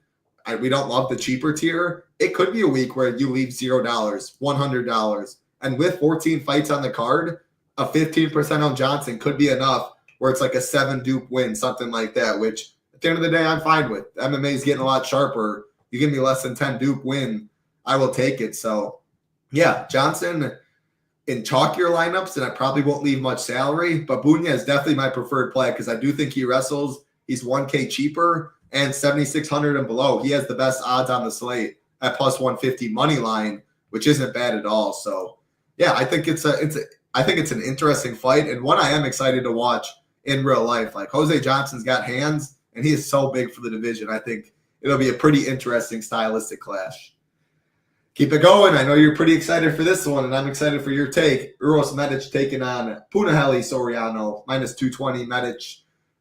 we don't love the cheaper tier. It could be a week where you leave $0, $100. And with 14 fights on the card, a 15% on Johnson could be enough where it's like a 7 dupe win, something like that, which at the end of the day, I'm fine with. MMA is getting a lot sharper. You give me less than 10 dupe win, I will take it. So, yeah, Johnson in chalkier lineups, and I probably won't leave much salary, but Bunya is definitely my preferred play because I do think he wrestles. He's 1K cheaper and 7,600 and below. He has the best odds on the slate at plus 150 money line, which isn't bad at all. So, yeah, I think it's an interesting fight and one I am excited to watch in real life. Like, Jose Johnson's got hands, and he is so big for the division. I think it'll be a pretty interesting stylistic clash. Keep it going. I know you're pretty excited for this one, and I'm excited for your take. Uros Medic taking on Punahele Soriano, minus 220 Medic,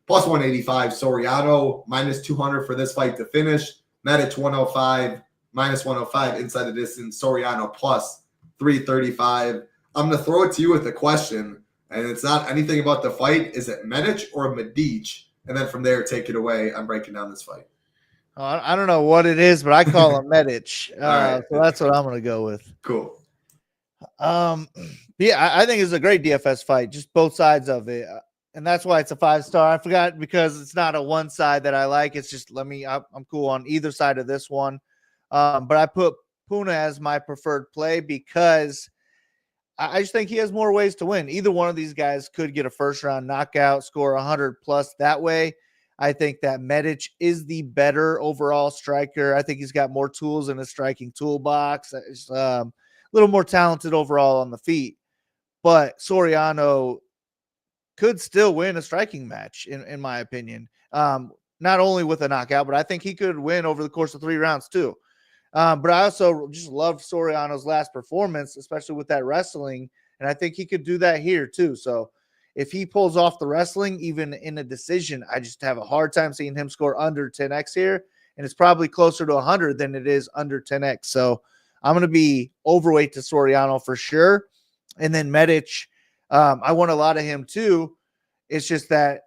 plus 185 Soriano, minus 200 for this fight to finish. Medic 105, minus 105 inside the distance. Soriano plus 335. I'm going to throw it to you with a question, and it's not anything about the fight. Is it Medic or Medic? And then from there, take it away. I'm breaking down this fight. I don't know what it is, but I call him Medic. Right. So that's what I'm going to go with. Cool. Yeah, I think it's a great DFS fight, just both sides of it. And that's why it's a 5-star. I forgot because it's not a one side that I like. It's just I'm cool on either side of this one. But I put Puna as my preferred play because I just think he has more ways to win. Either one of these guys could get a first-round knockout, score 100+ that way. I think that Medic is the better overall striker. I think he's got more tools in his striking toolbox. He's a little more talented overall on the feet. But Soriano could still win a striking match, in my opinion. Not only with a knockout, but I think he could win over the course of 3 rounds too. But I also just loved Soriano's last performance, especially with that wrestling. And I think he could do that here too. So if he pulls off the wrestling, even in a decision, I just have a hard time seeing him score under 10x here. And it's probably closer to 100 than it is under 10x. So I'm going to be overweight to Soriano for sure. And then Medic, I want a lot of him too. It's just that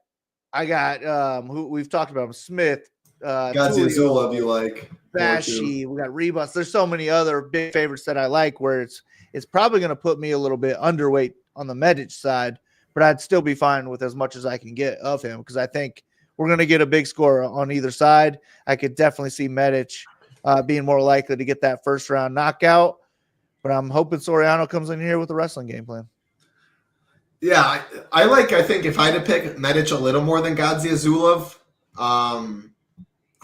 I got who we've talked about him, Smith, Zulov you like. Bashy, we got Ribas. There's so many other big favorites that I like where it's probably going to put me a little bit underweight on the Medic side, but I'd still be fine with as much as I can get of him because I think we're going to get a big score on either side. I could definitely see Medic being more likely to get that first round knockout, but I'm hoping Soriano comes in here with a wrestling game plan. Yeah, I think if I had to pick Medic a little more than Gadzia Zulov,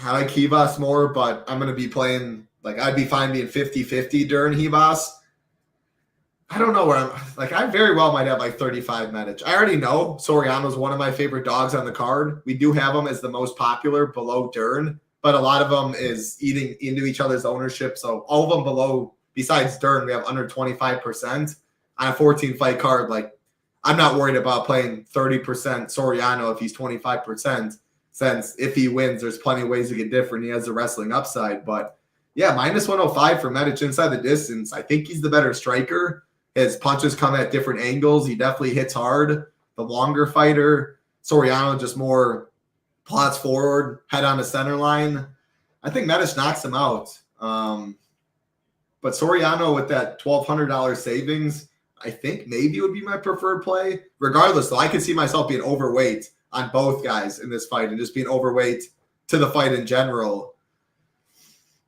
I like Ribas more, but I'm going to be playing, like, I'd be fine being 50-50 Dern Ribas. I don't know where I very well might have like 35 Medic. I already know Soriano's one of my favorite dogs on the card. We do have him as the most popular below Dern, but a lot of them is eating into each other's ownership. So all of them below, besides Dern, we have under 25% on a 14-fight card. Like, I'm not worried about playing 30% Soriano if he's 25%. Since if he wins, there's plenty of ways to get different. He has the wrestling upside. But, yeah, minus 105 for Medic inside the distance. I think he's the better striker. His punches come at different angles. He definitely hits hard. The longer fighter. Soriano just more plots forward, head on the center line. I think Medic knocks him out. But Soriano with that $1,200 savings, I think maybe would be my preferred play. Regardless, though, I can see myself being overweight on both guys in this fight and just being overweight to the fight in general.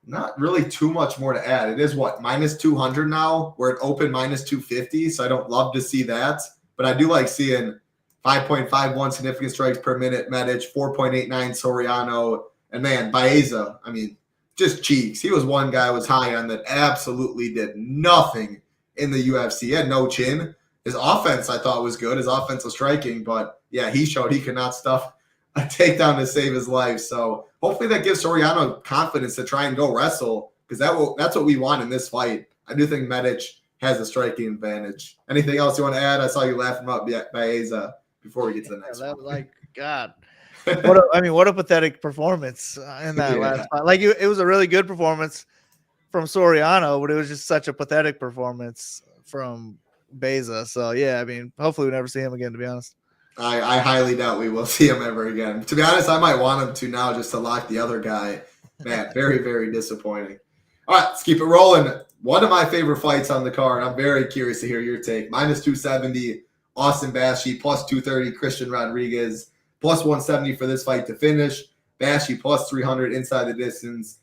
Not really too much more to add. It is minus 200 now. We're at open minus 250, so I don't love to see that. But I do like seeing 5.51 significant strikes per minute Medic, 4.89 Soriano, and man, Baeza, I mean, just cheeks. He was one guy I was high on that absolutely did nothing in the UFC. He had no chin. His offense, I thought, was good. His offensive striking, but yeah, he showed he could not stuff a takedown to save his life. So hopefully that gives Sorano confidence to try and go wrestle, because that's what we want in this fight. I do think Medic has a striking advantage. Anything else you want to add? I saw you laughing about Baeza before we get to the next one. Like, God. What a pathetic performance in that last fight. Like, it was a really good performance from Sorano, but it was just such a pathetic performance from Baeza. So, yeah, I mean, hopefully we never see him again, to be honest. I highly doubt we will see him ever again. To be honest, I might want him to now just to lock the other guy. Man, very, very disappointing. All right, let's keep it rolling. One of my favorite fights on the card. I'm very curious to hear your take. -270, Austin Bashy, +230, Christian Rodriguez, +170 for this fight to finish. Bashy +300 inside the distance.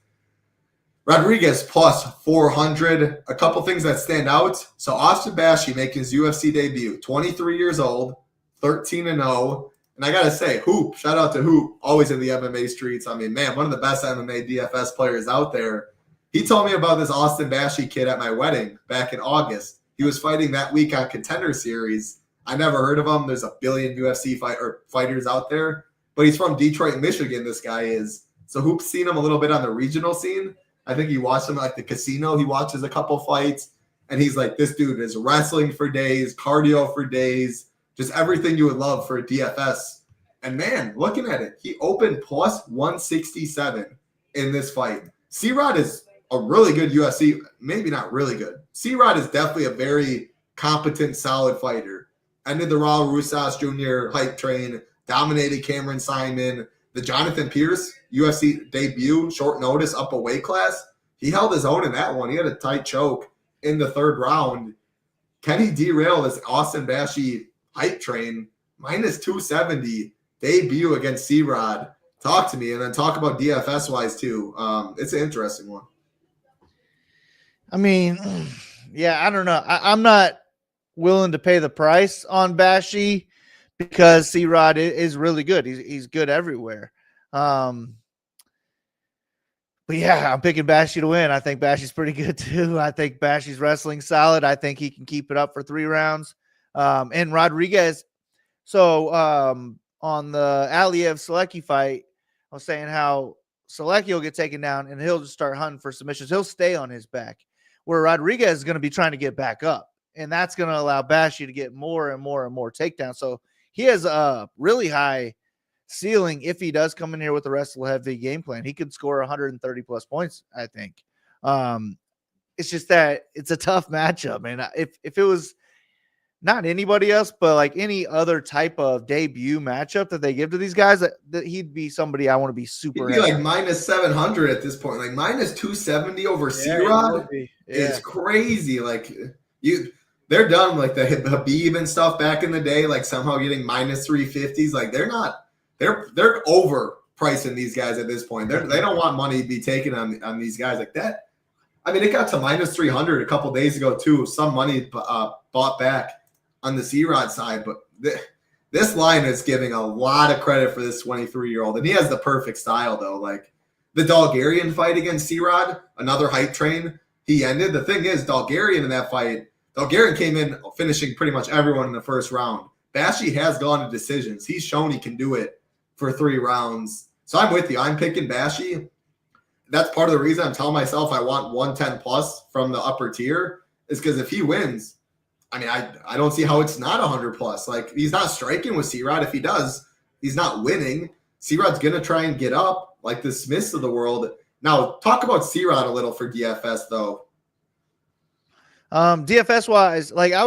Rodriguez +400. A couple things that stand out. So Austin Bashy making his UFC debut, 23 years old, 13-0. And I got to say, Hoop, shout out to Hoop, always in the MMA streets. I mean, man, one of the best MMA DFS players out there. He told me about this Austin Bashy kid at my wedding back in August. He was fighting that week on Contender Series. I never heard of him. There's a billion UFC fighters out there. But he's from Detroit, Michigan, this guy is. So Hoop's seen him a little bit on the regional scene. I think he watched him at the casino. He watches a couple fights. And he's like, this dude is wrestling for days, cardio for days, just everything you would love for a DFS. And man, looking at it, he opened +167 in this fight. C-Rod is a really good UFC, maybe not really good. C-Rod is definitely a very competent, solid fighter. Ended the Raul Rosas Jr. hype train, dominated Cameron Simon. The Jonathan Pierce UFC debut, short notice, up a weight class. He held his own in that one. He had a tight choke in the third round. Can he derail this Austin Bashy hype train? -270 debut against C-Rod. Talk to me, and then talk about DFS-wise too. It's an interesting one. I mean, yeah, I don't know. I'm not willing to pay the price on Bashy because C-Rod is really good. He's good everywhere. But yeah, I'm picking Bashy to win. I think Bashy's pretty good too. I think Bashy's wrestling solid. I think he can keep it up for 3 rounds. And Rodriguez. So on the Aliev Selecki fight, I was saying how Selecki will get taken down and he'll just start hunting for submissions. He'll stay on his back, where Rodriguez is going to be trying to get back up. And that's going to allow Bashy to get more and more and more takedowns. So he has a really high ceiling if he does come in here with the wrestle heavy game plan. He could score 130 plus points, I think. It's just that it's a tough matchup, man. If it was not anybody else, but like any other type of debut matchup that they give to these guys, that he'd be somebody I want to be super. He'd be like -700 at this point, like -270 over C-Rod. It's crazy. Like they're done like the Habib and stuff back in the day, like somehow getting -350s. Like they're overpricing these guys at this point. They don't want money to be taken on these guys like that. I mean, it got to -300 a couple days ago too. Some money bought back on the C-Rod side, but this line is giving a lot of credit for this 23-year-old, and he has the perfect style though. Like the Dalgarian fight against C-Rod, another hype train, he ended. The thing is, Dalgarian in that fight, Dalgarian came in finishing pretty much everyone in the first round. Bashy has gone to decisions. He's shown he can do it for 3 rounds. So I'm with you. I'm picking Bashy. That's part of the reason I'm telling myself I want 110 plus from the upper tier, is because if he wins, I mean, I don't see how it's not 100 plus. Like, he's not striking with C-Rod. If he does, he's not winning. C-Rod's going to try and get up like the Smiths of the world. Now, talk about C-Rod a little for DFS, though. DFS-wise, like, I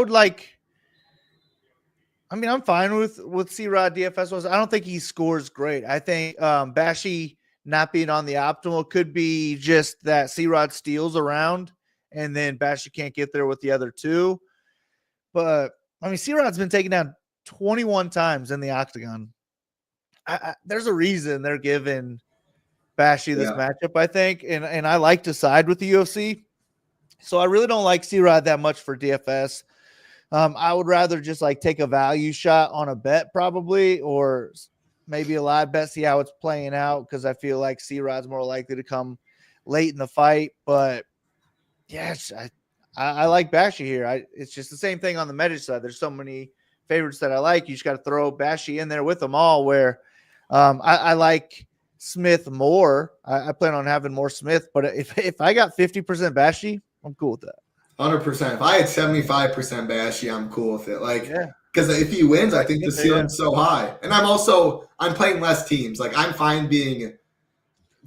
mean, I'm fine with C-Rod DFS-wise. I don't think he scores great. I think Bashy not being on the optimal could be just that C-Rod steals around, and then Bashy can't get there with the other 2. But, I mean, C-Rod's been taken down 21 times in the octagon. There's a reason they're giving Bashy this matchup, I think. And I like to side with the UFC. So I really don't like C-Rod that much for DFS. I would rather just, like, take a value shot on a bet probably, or maybe a live bet, see how it's playing out, because I feel like C-Rod's more likely to come late in the fight. But, yes, I like Bashy here. It's just the same thing on the Medic side. There's so many favorites that I like. You just got to throw Bashy in there with them all, where I like Smith more. I plan on having more Smith, but if I got 50% Bashy, I'm cool with that. 100%. If I had 75% Bashy, I'm cool with it. Like, Yeah. because if he wins, I think the ceiling's so high. And I'm playing less teams. Like, I'm fine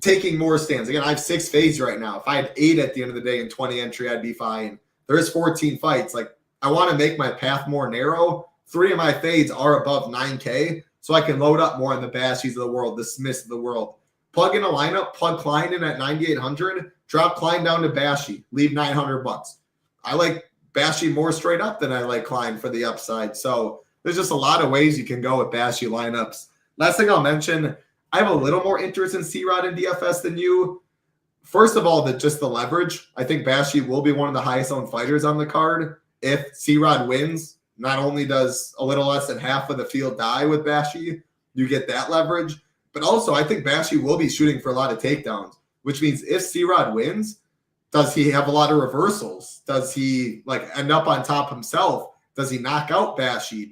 taking more stands. Again, I have 6 fades right now. If I had 8 at the end of the day in 20 entry, I'd be fine. There's 14 fights. Like, I want to make my path more narrow. 3 of my fades are above 9K, so I can load up more on the Bashies of the world, the Smiths of the world. Plug in a lineup, plug Klein in at 9,800, drop Klein down to Bashy, leave $900. I like Bashy more straight up than I like Klein for the upside. So there's just a lot of ways you can go with Bashy lineups. Last thing I'll mention, I have a little more interest in C-Rod and DFS than you. First of all, just the leverage. I think Bashy will be one of the highest owned fighters on the card. If C-Rod wins, not only does a little less than half of the field die with Bashy, you get that leverage. But also, I think Bashy will be shooting for a lot of takedowns, which means if C-Rod wins, does he have a lot of reversals? Does he end up on top himself? Does he knock out Bashy?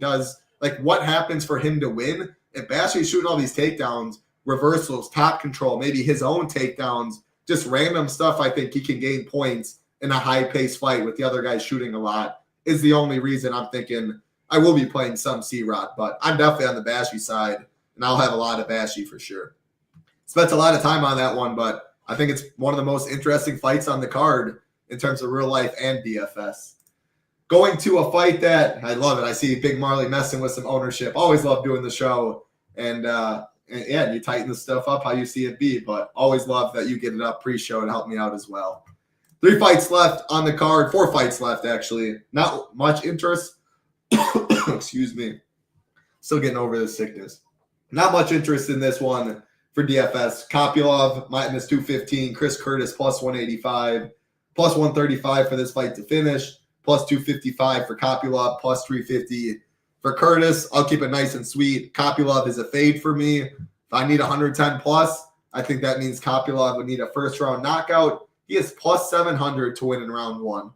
What happens for him to win? If Bashy's shooting all these takedowns, reversals, top control, maybe his own takedowns, just random stuff, I think he can gain points in a high-paced fight with the other guys shooting a lot is the only reason I'm thinking I will be playing some C-Rod, but I'm definitely on the Bashy side, and I'll have a lot of Bashy for sure. Spent a lot of time on that one, but I think it's one of the most interesting fights on the card in terms of real life and DFS. Going to a fight that I love it. I see Big Marley messing with some ownership. Always love doing the show. And you tighten the stuff up how you see it be, but always love that you get it up pre-show and help me out as well. 3 fights left on the card. 4 fights left, actually. Not much interest. Excuse me. Still getting over this sickness. Not much interest in this one for DFS. Kopylov, minus 215. Chris Curtis, plus 185. Plus 135 for this fight to finish. Plus 255 for Kopylov. Plus 350 for Curtis. I'll keep it nice and sweet. Kopylov is a fade for me. If I need 110 plus, I think that means Kopylov would need a first-round knockout. He is plus 700 to win in round 1.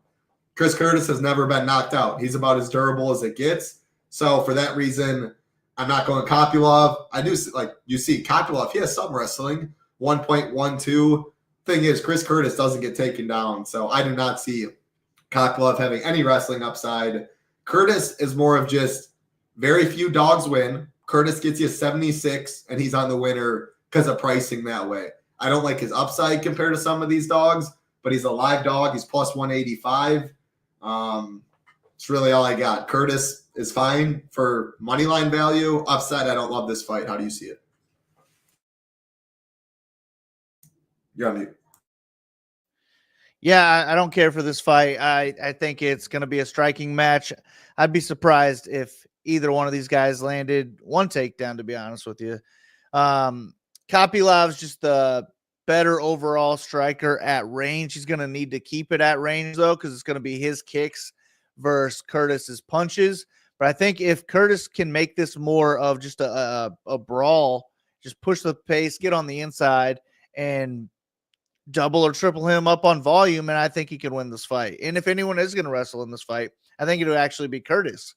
Chris Curtis has never been knocked out. He's about as durable as it gets. So for that reason, I'm not going Kopylov. I do you see Kopylov, he has some wrestling, 1.12. Thing is, Chris Curtis doesn't get taken down. So I do not see Kopylov having any wrestling upside. Curtis is more of just very few dogs win. Curtis gets you 76, and he's on the winner because of pricing that way. I don't like his upside compared to some of these dogs, but he's a live dog. He's plus 185. It's really all I got. Curtis is fine for money line value. Upside, I don't love this fight. How do you see it? You're on mute. Yeah, I don't care for this fight. I think it's going to be a striking match. I'd be surprised if either one of these guys landed one takedown, to be honest with you. Kopylov's just the better overall striker at range. He's going to need to keep it at range, though, because it's going to be his kicks versus Curtis's punches. But I think if Curtis can make this more of just a brawl, just push the pace, get on the inside, and double or triple him up on volume, and I think he can win this fight. And if anyone is going to wrestle in this fight, I think it would actually be Curtis.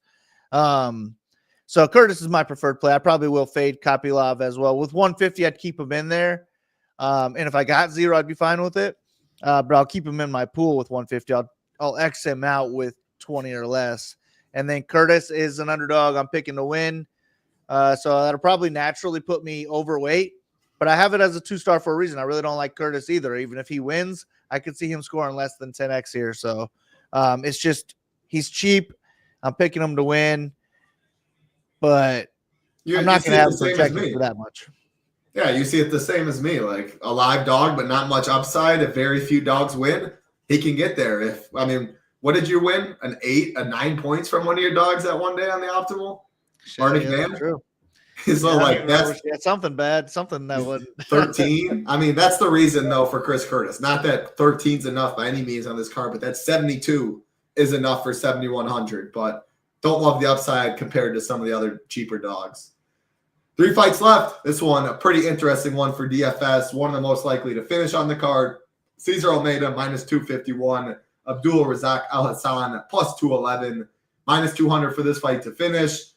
So Curtis is my preferred play. I probably will fade Kopylov as well. With 150, I'd keep him in there. And if I got 0, I'd be fine with it. But I'll keep him in my pool with 150. I'll X him out with 20 or less. And then Curtis is an underdog. I'm picking to win. So that'll probably naturally put me overweight. But I have it as a 2-star for a reason. I really don't like Curtis either. Even if he wins, I could see him scoring less than 10x here. So it's just he's cheap. I'm picking him to win. But I'm not going to have him projected for that much. Yeah, you see it the same as me. Like a live dog, but not much upside. If very few dogs win, he can get there. What did you win? An 8, 9 points from one of your dogs that one day on the optimal? Marty Man? True. So that's something bad, something that would 13. That's the reason though for Chris Curtis. Not that 13's enough by any means on this card, but that 72 is enough for 7,100. But don't love the upside compared to some of the other cheaper dogs. 3 fights left. This one, a pretty interesting one for DFS. One of the most likely to finish on the card. Cesar Almeida, minus 251. Abdul Razak Alhassan, plus 211. Minus 200 for this fight to finish.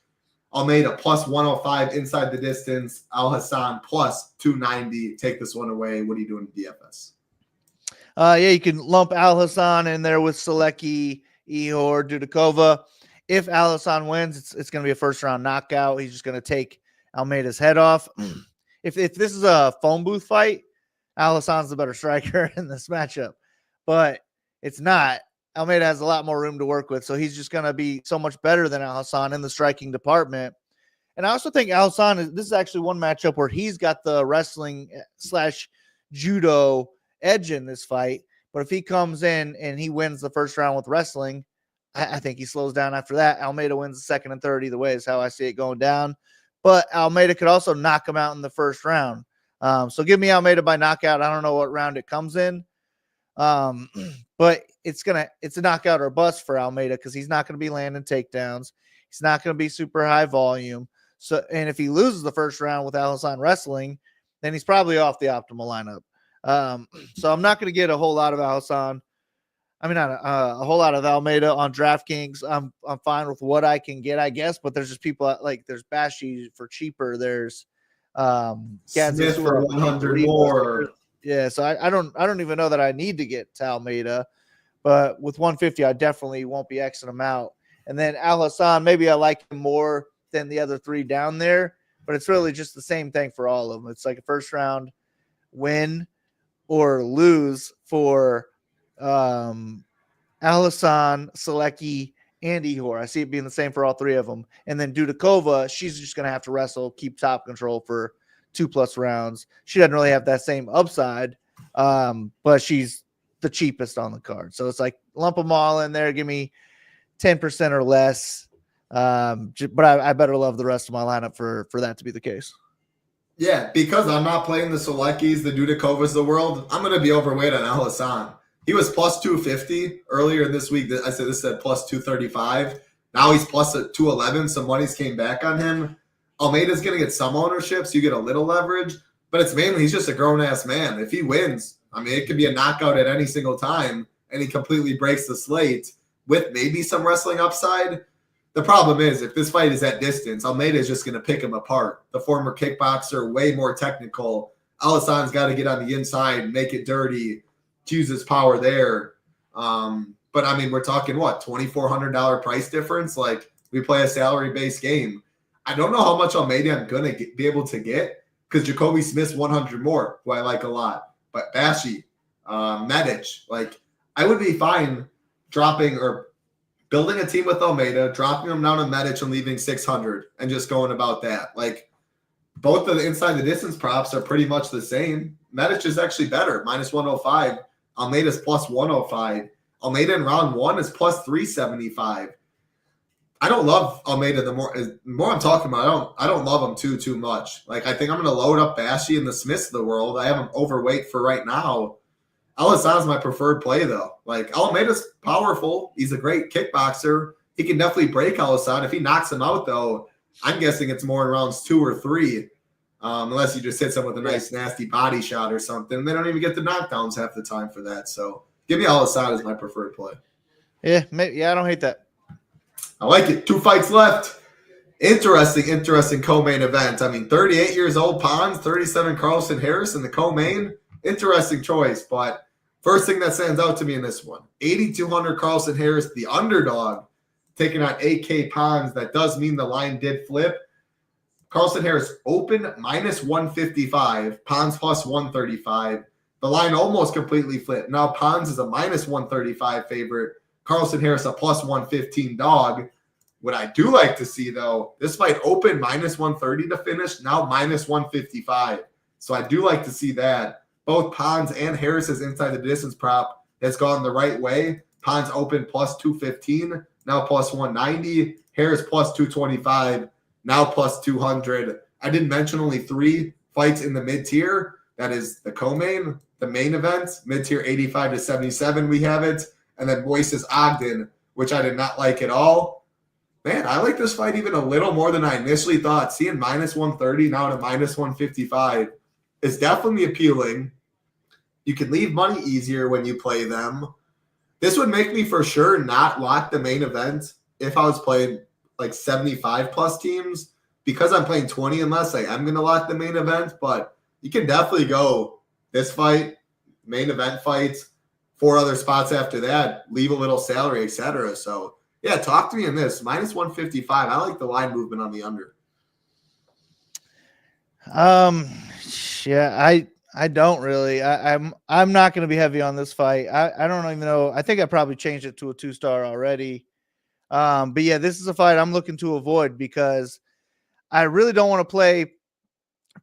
Almeida plus 105 inside the distance. Alhassan plus 290. Take this one away. What are you doing in DFS? Yeah, you can lump Alhassan in there with Selecki, Ihor, Dudakova. If Alhassan wins, it's going to be a first-round knockout. He's just going to take Almeida's head off. If this is a phone booth fight, Alhassan's the better striker in this matchup. But it's not. Almeida has a lot more room to work with, so he's just going to be so much better than Alhassan in the striking department. And I also think Alhassan, this is actually one matchup where he's got the wrestling / judo edge in this fight. But if he comes in and he wins the first round with wrestling, I think he slows down after that. Almeida wins the second and third either way is how I see it going down. But Almeida could also knock him out in the first round. So give me Almeida by knockout. I don't know what round it comes in. But it's a knockout or bust for Almeida because he's not going to be landing takedowns. He's not going to be super high volume. So, and if he loses the first round with Alhassan wrestling, then he's probably off the optimal lineup. So I'm not going to get a whole lot of Alhassan. I mean, not a whole lot of Almeida on DraftKings. I'm fine with what I can get, I guess. But there's just people like there's Bashy for cheaper. There's Smith for 100 more. Yeah, so I don't even know that I need to get to Almeida, but with 150, I definitely won't be Xing him out. And then Alhassan, maybe I like him more than the other three down there, but it's really just the same thing for all of them. It's like a first round win or lose for Alhassan, Selecki, and Ihor. I see it being the same for all three of them. And then Dudakova, she's just going to have to wrestle, keep top control for 2+ rounds. She doesn't really have that same upside, but she's the cheapest on the card. So it's like lump them all in there. Give me 10% or less. But I better love the rest of my lineup for that to be the case. Yeah, because I'm not playing the Seleckis, the Dudakovas of the world, I'm going to be overweight on Alhassan. He was plus 250 earlier this week. I said this said plus 235. Now he's plus 211. Some money's came back on him. Almeida's going to get some ownership, so you get a little leverage. But it's mainly he's just a grown-ass man. If he wins, I mean, it could be a knockout at any single time, and he completely breaks the slate with maybe some wrestling upside. The problem is, if this fight is at distance, Almeida is just going to pick him apart. The former kickboxer, way more technical. Alhassan's got to get on the inside, make it dirty, use his power there. But, I mean, we're talking, what, $2,400 price difference? Like, we play a salary-based game. I don't know how much Almeida I'm going to be able to get because Jacoby Smith's 100 more, who I like a lot. But Bashy, Medic, like, I would be fine dropping or building a team with Almeida, dropping him down to Medic and leaving 600 and just going about that. Like, both of the inside the distance props are pretty much the same. Medic is actually better, minus 105. Almeida's plus 105. Almeida in round one is plus 375. I don't love Almeida. The more I'm talking about, I don't love him too much. Like, I think I'm going to load up Bashy and the Smiths of the world. I have him overweight for right now. Alhassan's my preferred play, though. Like, Almeida's powerful. He's a great kickboxer. He can definitely break Alhassan. If he knocks him out, though, I'm guessing it's more in rounds 2 or 3, unless he just hits him with a nice, nasty body shot or something. They don't even get the knockdowns half the time for that. So give me Alhassan as my preferred play. Yeah, maybe, I don't hate that. I like it. 2 fights left. Interesting co-main event. I mean, 38 years old, Pons, 37 Carlson Harris in the co-main. Interesting choice, but first thing that stands out to me in this one, 8,200 Carlson Harris, the underdog, taking on AK Pons. That does mean the line did flip. Carlson Harris open minus 155, Pons plus 135. The line almost completely flipped. Now Pons is a minus 135 favorite. Carlson Harris a plus 115 dog. What I do like to see, though, this fight open minus 130 to finish, now minus 155. So I do like to see that. Both Pons and Harris's inside the distance prop has gone the right way. Pons open plus 215, now plus 190. Harris plus 225, now plus 200. I didn't mention only 3 fights in the mid-tier. That is the co-main, the main event, mid-tier 85 to 77 we have it. And then Moises Ogden, which I did not like at all. Man, I like this fight even a little more than I initially thought. Seeing minus 130 now to minus 155 is definitely appealing. You can leave money easier when you play them. This would make me for sure not lock the main event if I was playing like 75 plus teams. Because I'm playing 20 and less, I'm going to lock the main event, but you can definitely go this fight, main event fights, 4 other spots after that, leave a little salary, etc. So, yeah, talk to me in this. Minus 155. I like the line movement on the under. Yeah, I don't really. I'm not going to be heavy on this fight. I don't even know. I think I probably changed it to a 2-star already. But yeah, this is a fight I'm looking to avoid because I really don't want to play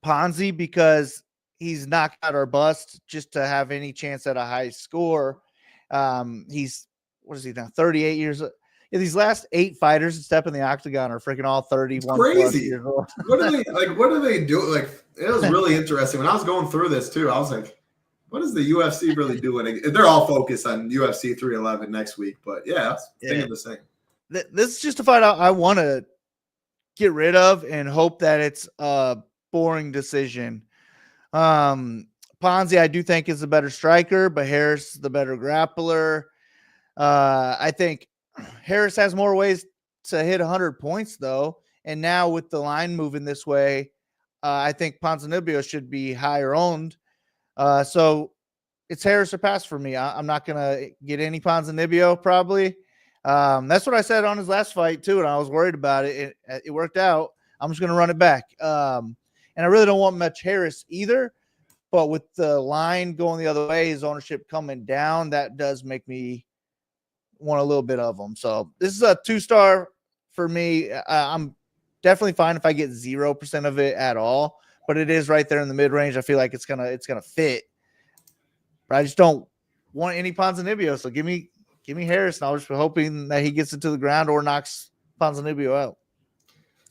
Ponzi because he's knockout or bust just to have any chance at a high score. He's, what is he now? 38 years old. Yeah, these last 8 fighters that step in the octagon are freaking all 31 plus years old. What do they do? Like, it was really interesting. When I was going through this too, I was like, what is the UFC really doing? They're all focused on UFC 311 next week, but yeah, thinking the same. This is just a fight I want to get rid of and hope that it's a boring decision. Ponzi, I do think, is the better striker, but Harris is the better grappler. I think Harris has more ways to hit 100 points, though. And now with the line moving this way, I think Ponzinibbio should be higher owned. So it's Harris or pass for me. I'm not going to get any Ponzinibbio probably. That's what I said on his last fight, too, and I was worried about it. It worked out. I'm just going to run it back. And I really don't want much Harris either. But with the line going the other way, his ownership coming down, that does make me want a little bit of him. So this is a 2-star for me. I'm definitely fine if I get 0% of it at all, but it is right there in the mid-range. I feel like it's gonna fit. But I just don't want any Ponzinibbio. So give me Harris, and I was hoping that he gets it to the ground or knocks Ponzinibbio out.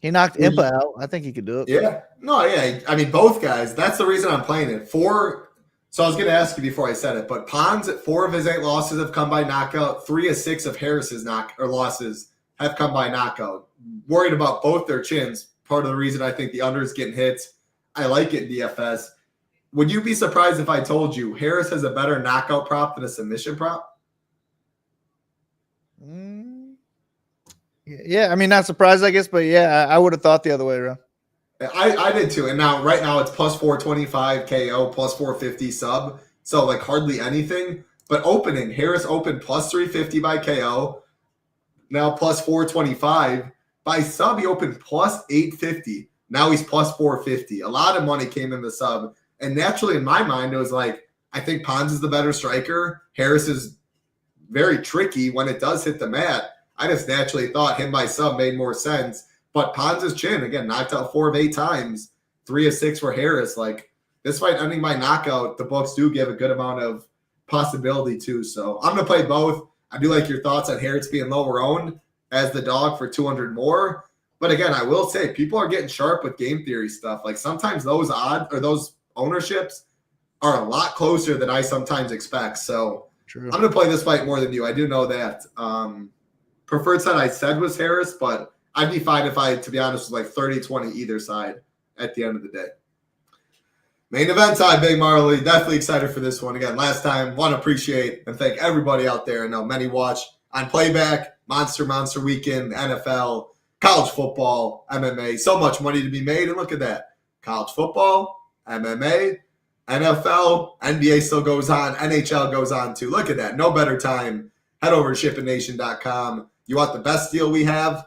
He knocked Impa out. I think he could do it. Yeah. No, yeah. I mean, both guys. That's the reason I'm playing it. So I was going to ask you before I said it, but Pons, 4 of his 8 losses have come by knockout. 3 of 6 of Harris's losses have come by knockout. Worried about both their chins. Part of the reason I think the under is getting hits. I like it in DFS. Would you be surprised if I told you Harris has a better knockout prop than a submission prop? Yeah, I mean, not surprised, I guess, but yeah, I would have thought the other way around. I did too. And right now it's plus 425 KO, plus 450 sub. So like hardly anything. But opening, Harris opened plus 350 by KO. Now plus 425. By sub, he opened plus 850. Now he's plus 450. A lot of money came in the sub. And naturally, in my mind, it was like, I think Pons is the better striker. Harris is very tricky when it does hit the mat. I just naturally thought him by sub made more sense. But Pons' chin, again, knocked out 4 of 8 times. 3 of 6 for Harris. Like, this fight ending by knockout, the books do give a good amount of possibility too. So I'm going to play both. I do like your thoughts on Harris being lower owned as the dog for 200 more. But again, I will say people are getting sharp with game theory stuff. Like sometimes those odds or those ownerships are a lot closer than I sometimes expect. So True. I'm going to play this fight more than you. I do know that. Preferred side I said was Harris, but I'd be fine if I, to be honest, was like 30-20 either side at the end of the day. Main event time, Big Marley. Definitely excited for this one. Again, last time, want to appreciate and thank everybody out there. I know many watch on playback, Monster Weekend, NFL, college football, MMA. So much money to be made. And look at that. College football, MMA, NFL, NBA still goes on. NHL goes on too. Look at that. No better time. Head over to SHIPITNation.com. You want the best deal we have?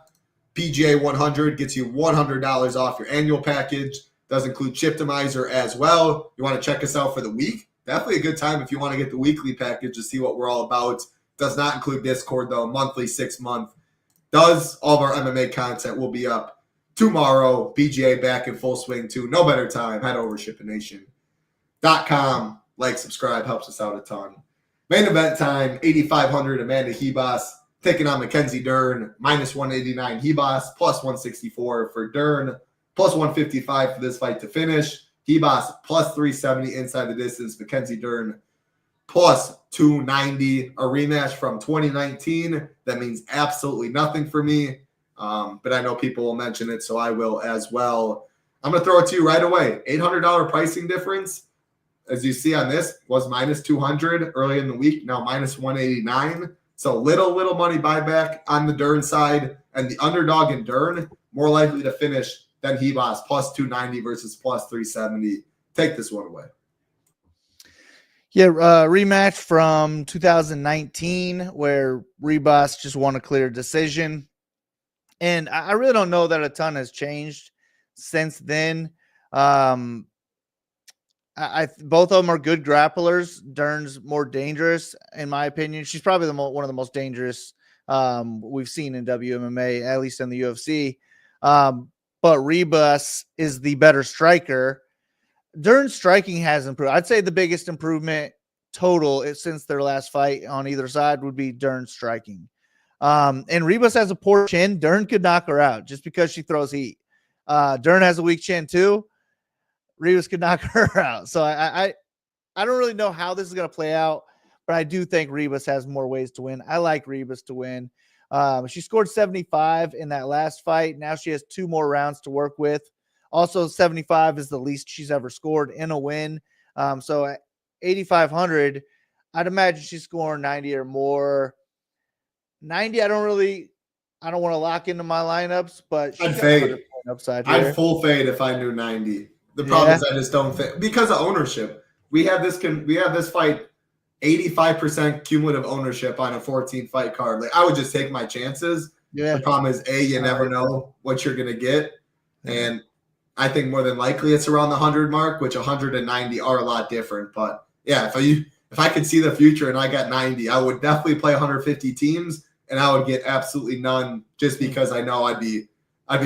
PGA 100 gets you $100 off your annual package. Does include Chiptimizer as well. You want to check us out for the week? Definitely a good time if you want to get the weekly package to see what we're all about. Does not include Discord, though. Monthly, 6-month. Does. All of our MMA content will be up tomorrow. PGA back in full swing, too. No better time. Head over to SHIPITNation.com. Like, subscribe. Helps us out a ton. Main event time, 8,500 Amanda Ribas taking on Mackenzie Dern, minus 189 Ribas, plus 164 for Dern, plus 155 for this fight to finish. Ribas plus 370 inside the distance. Mackenzie Dern plus 290. A rematch from 2019. That means absolutely nothing for me. But I know people will mention it, so I will as well. I'm going to throw it to you right away. $800 pricing difference. As you see on this, was minus 200 early in the week. Now minus 189. So little money buyback on the Dern side, and the underdog in Dern more likely to finish than Ribas, plus 290 versus plus 370. Take this one away. Yeah, rematch from 2019 where Ribas just won a clear decision. And I really don't know that a ton has changed since then. Both of them are good grapplers. Dern's more dangerous, in my opinion. She's probably one of the most dangerous we've seen in WMMA, at least in the UFC. But Ribas is the better striker. Dern's striking has improved. I'd say the biggest improvement total since their last fight on either side would be Dern's striking. And Ribas has a poor chin. Dern could knock her out just because she throws heat. Dern has a weak chin too. Ribas could knock her out. So I don't really know how this is going to play out, but I do think Ribas has more ways to win. I like Ribas to win. She scored 75 in that last fight. Now she has 2 more rounds to work with. Also, 75 is the least she's ever scored in a win. So at 8,500, I'd imagine she's scoring 90 or more. 90, I don't want to lock into my lineups, but I'd fade. Upside here. I'd full fade if I knew 90. The problem is I just don't fit because of ownership. We have this fight 85% cumulative ownership on a 14 fight card. Like I would just take my chances. Yeah. The problem is you never know what you're gonna get, and I think more than likely it's around the 100 mark, which 190 are a lot different. But yeah, if I could see the future and I got 90, I would definitely play 150 teams, and I would get absolutely none just because I know I'd be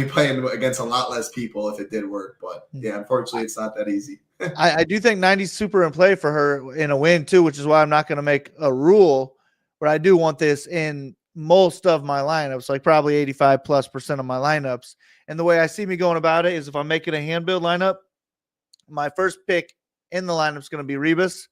playing against a lot less people if it did work. But yeah, unfortunately, it's not that easy. I do think 90's super in play for her in a win too, which is why I'm not going to make a rule, but I do want this in most of my lineups, like probably 85+% of my lineups. And the way I see me going about it is if I'm making a hand build lineup, my first pick in the lineup is going to be Ribas.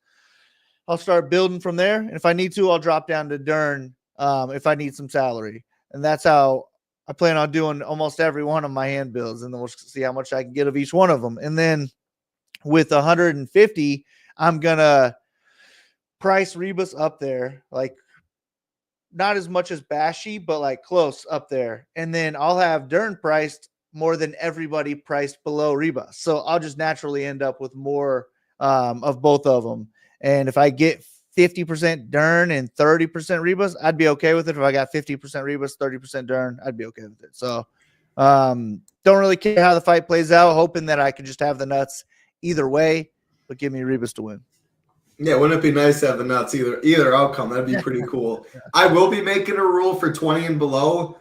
I'll start building from there. And if I need to, I'll drop down to Dern if I need some salary. And that's how I plan on doing almost every one of my hand builds. And then we'll see how much I can get of each one of them. And then with 150, I'm going to price Ribas up there, like not as much as Bashy, but like close up there. And then I'll have Dern priced more than everybody priced below Ribas. So I'll just naturally end up with more of both of them. And if I get 50% Dern and 30% Ribas, I'd be okay with it. If I got 50% Ribas, 30% Dern, I'd be okay with it. So don't really care how the fight plays out, hoping that I can just have the nuts either way, but give me Ribas to win. Yeah, wouldn't it be nice to have the nuts either outcome? That'd be pretty cool. I will be making a rule for 20 and below,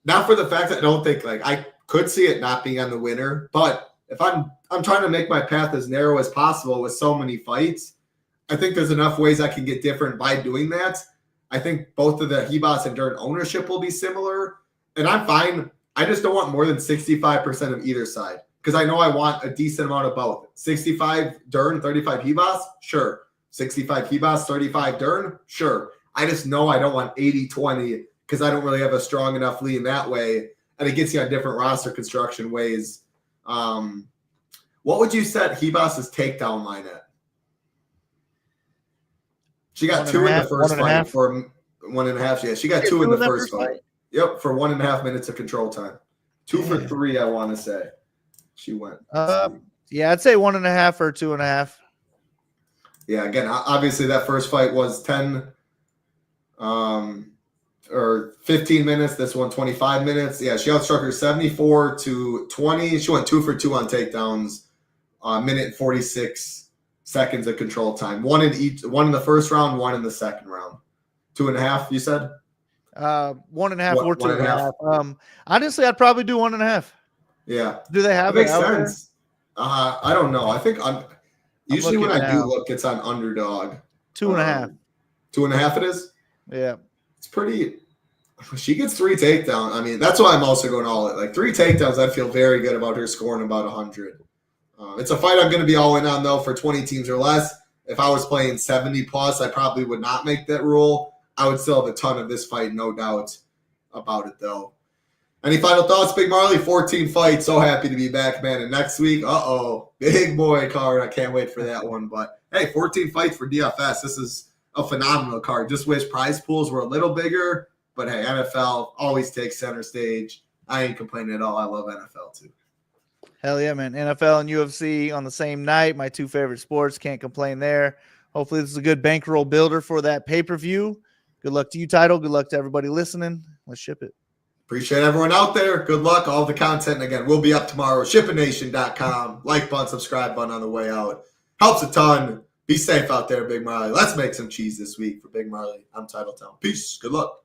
not for the fact that I don't think like I could see it not being on the winner, but if I'm trying to make my path as narrow as possible with so many fights, I think there's enough ways I can get different by doing that. I think both of the Ribas and Dern ownership will be similar, and I'm fine. I just don't want more than 65% of either side because I know I want a decent amount of both. 65 Dern, 35 Ribas, sure. 65 Ribas, 35 Dern, sure. I just know I don't want 80-20 because I don't really have a strong enough lean that way, and it gets you on different roster construction ways. What would you set Ribas' takedown line at? She got 2 in the first fight for 1.5. Yeah, she got 2 in the first fight. Yep, for 1.5 minutes of control time. 2 for 3, I want to say. She went. Yeah, I'd say 1.5 or 2.5. Yeah, again, obviously that first fight was 10 or 15 minutes. This one, 25 minutes. Yeah, she outstruck her 74-20. She went 2 for 2 on takedowns. Minute and 46 seconds of control time. One in the first round, 1 in the second round. 2.5, you said? 1.5 or 2.5. Honestly, I'd probably do 1.5. Yeah. Do they have it? Makes sense. I don't know. I think usually when I do look, it's on underdog. 2.5. 2.5 it is? Yeah. It's pretty. She gets 3 takedowns. I mean, that's why I'm also going all in. Like 3 takedowns, I feel very good about her scoring about 100. It's a fight I'm going to be all in on, though, for 20 teams or less. If I was playing 70 plus, I probably would not make that rule. I would still have a ton of this fight, no doubt about it, though. Any final thoughts, Big Marley? 14 fights. So happy to be back, man. And next week, big boy card. I can't wait for that one. But, hey, 14 fights for DFS. This is a phenomenal card. Just wish prize pools were a little bigger. But hey, NFL always takes center stage. I ain't complaining at all. I love NFL too. Hell yeah, man. NFL and UFC on the same night. My two favorite sports. Can't complain there. Hopefully this is a good bankroll builder for that pay-per-view. Good luck to you, Title. Good luck to everybody listening. Let's ship it. Appreciate everyone out there. Good luck. All the content, again, will be up tomorrow. ShipItNation.com. Like button, subscribe button on the way out. Helps a ton. Be safe out there, Big Marley. Let's make some cheese this week for Big Marley. I'm Title Town. Peace. Good luck.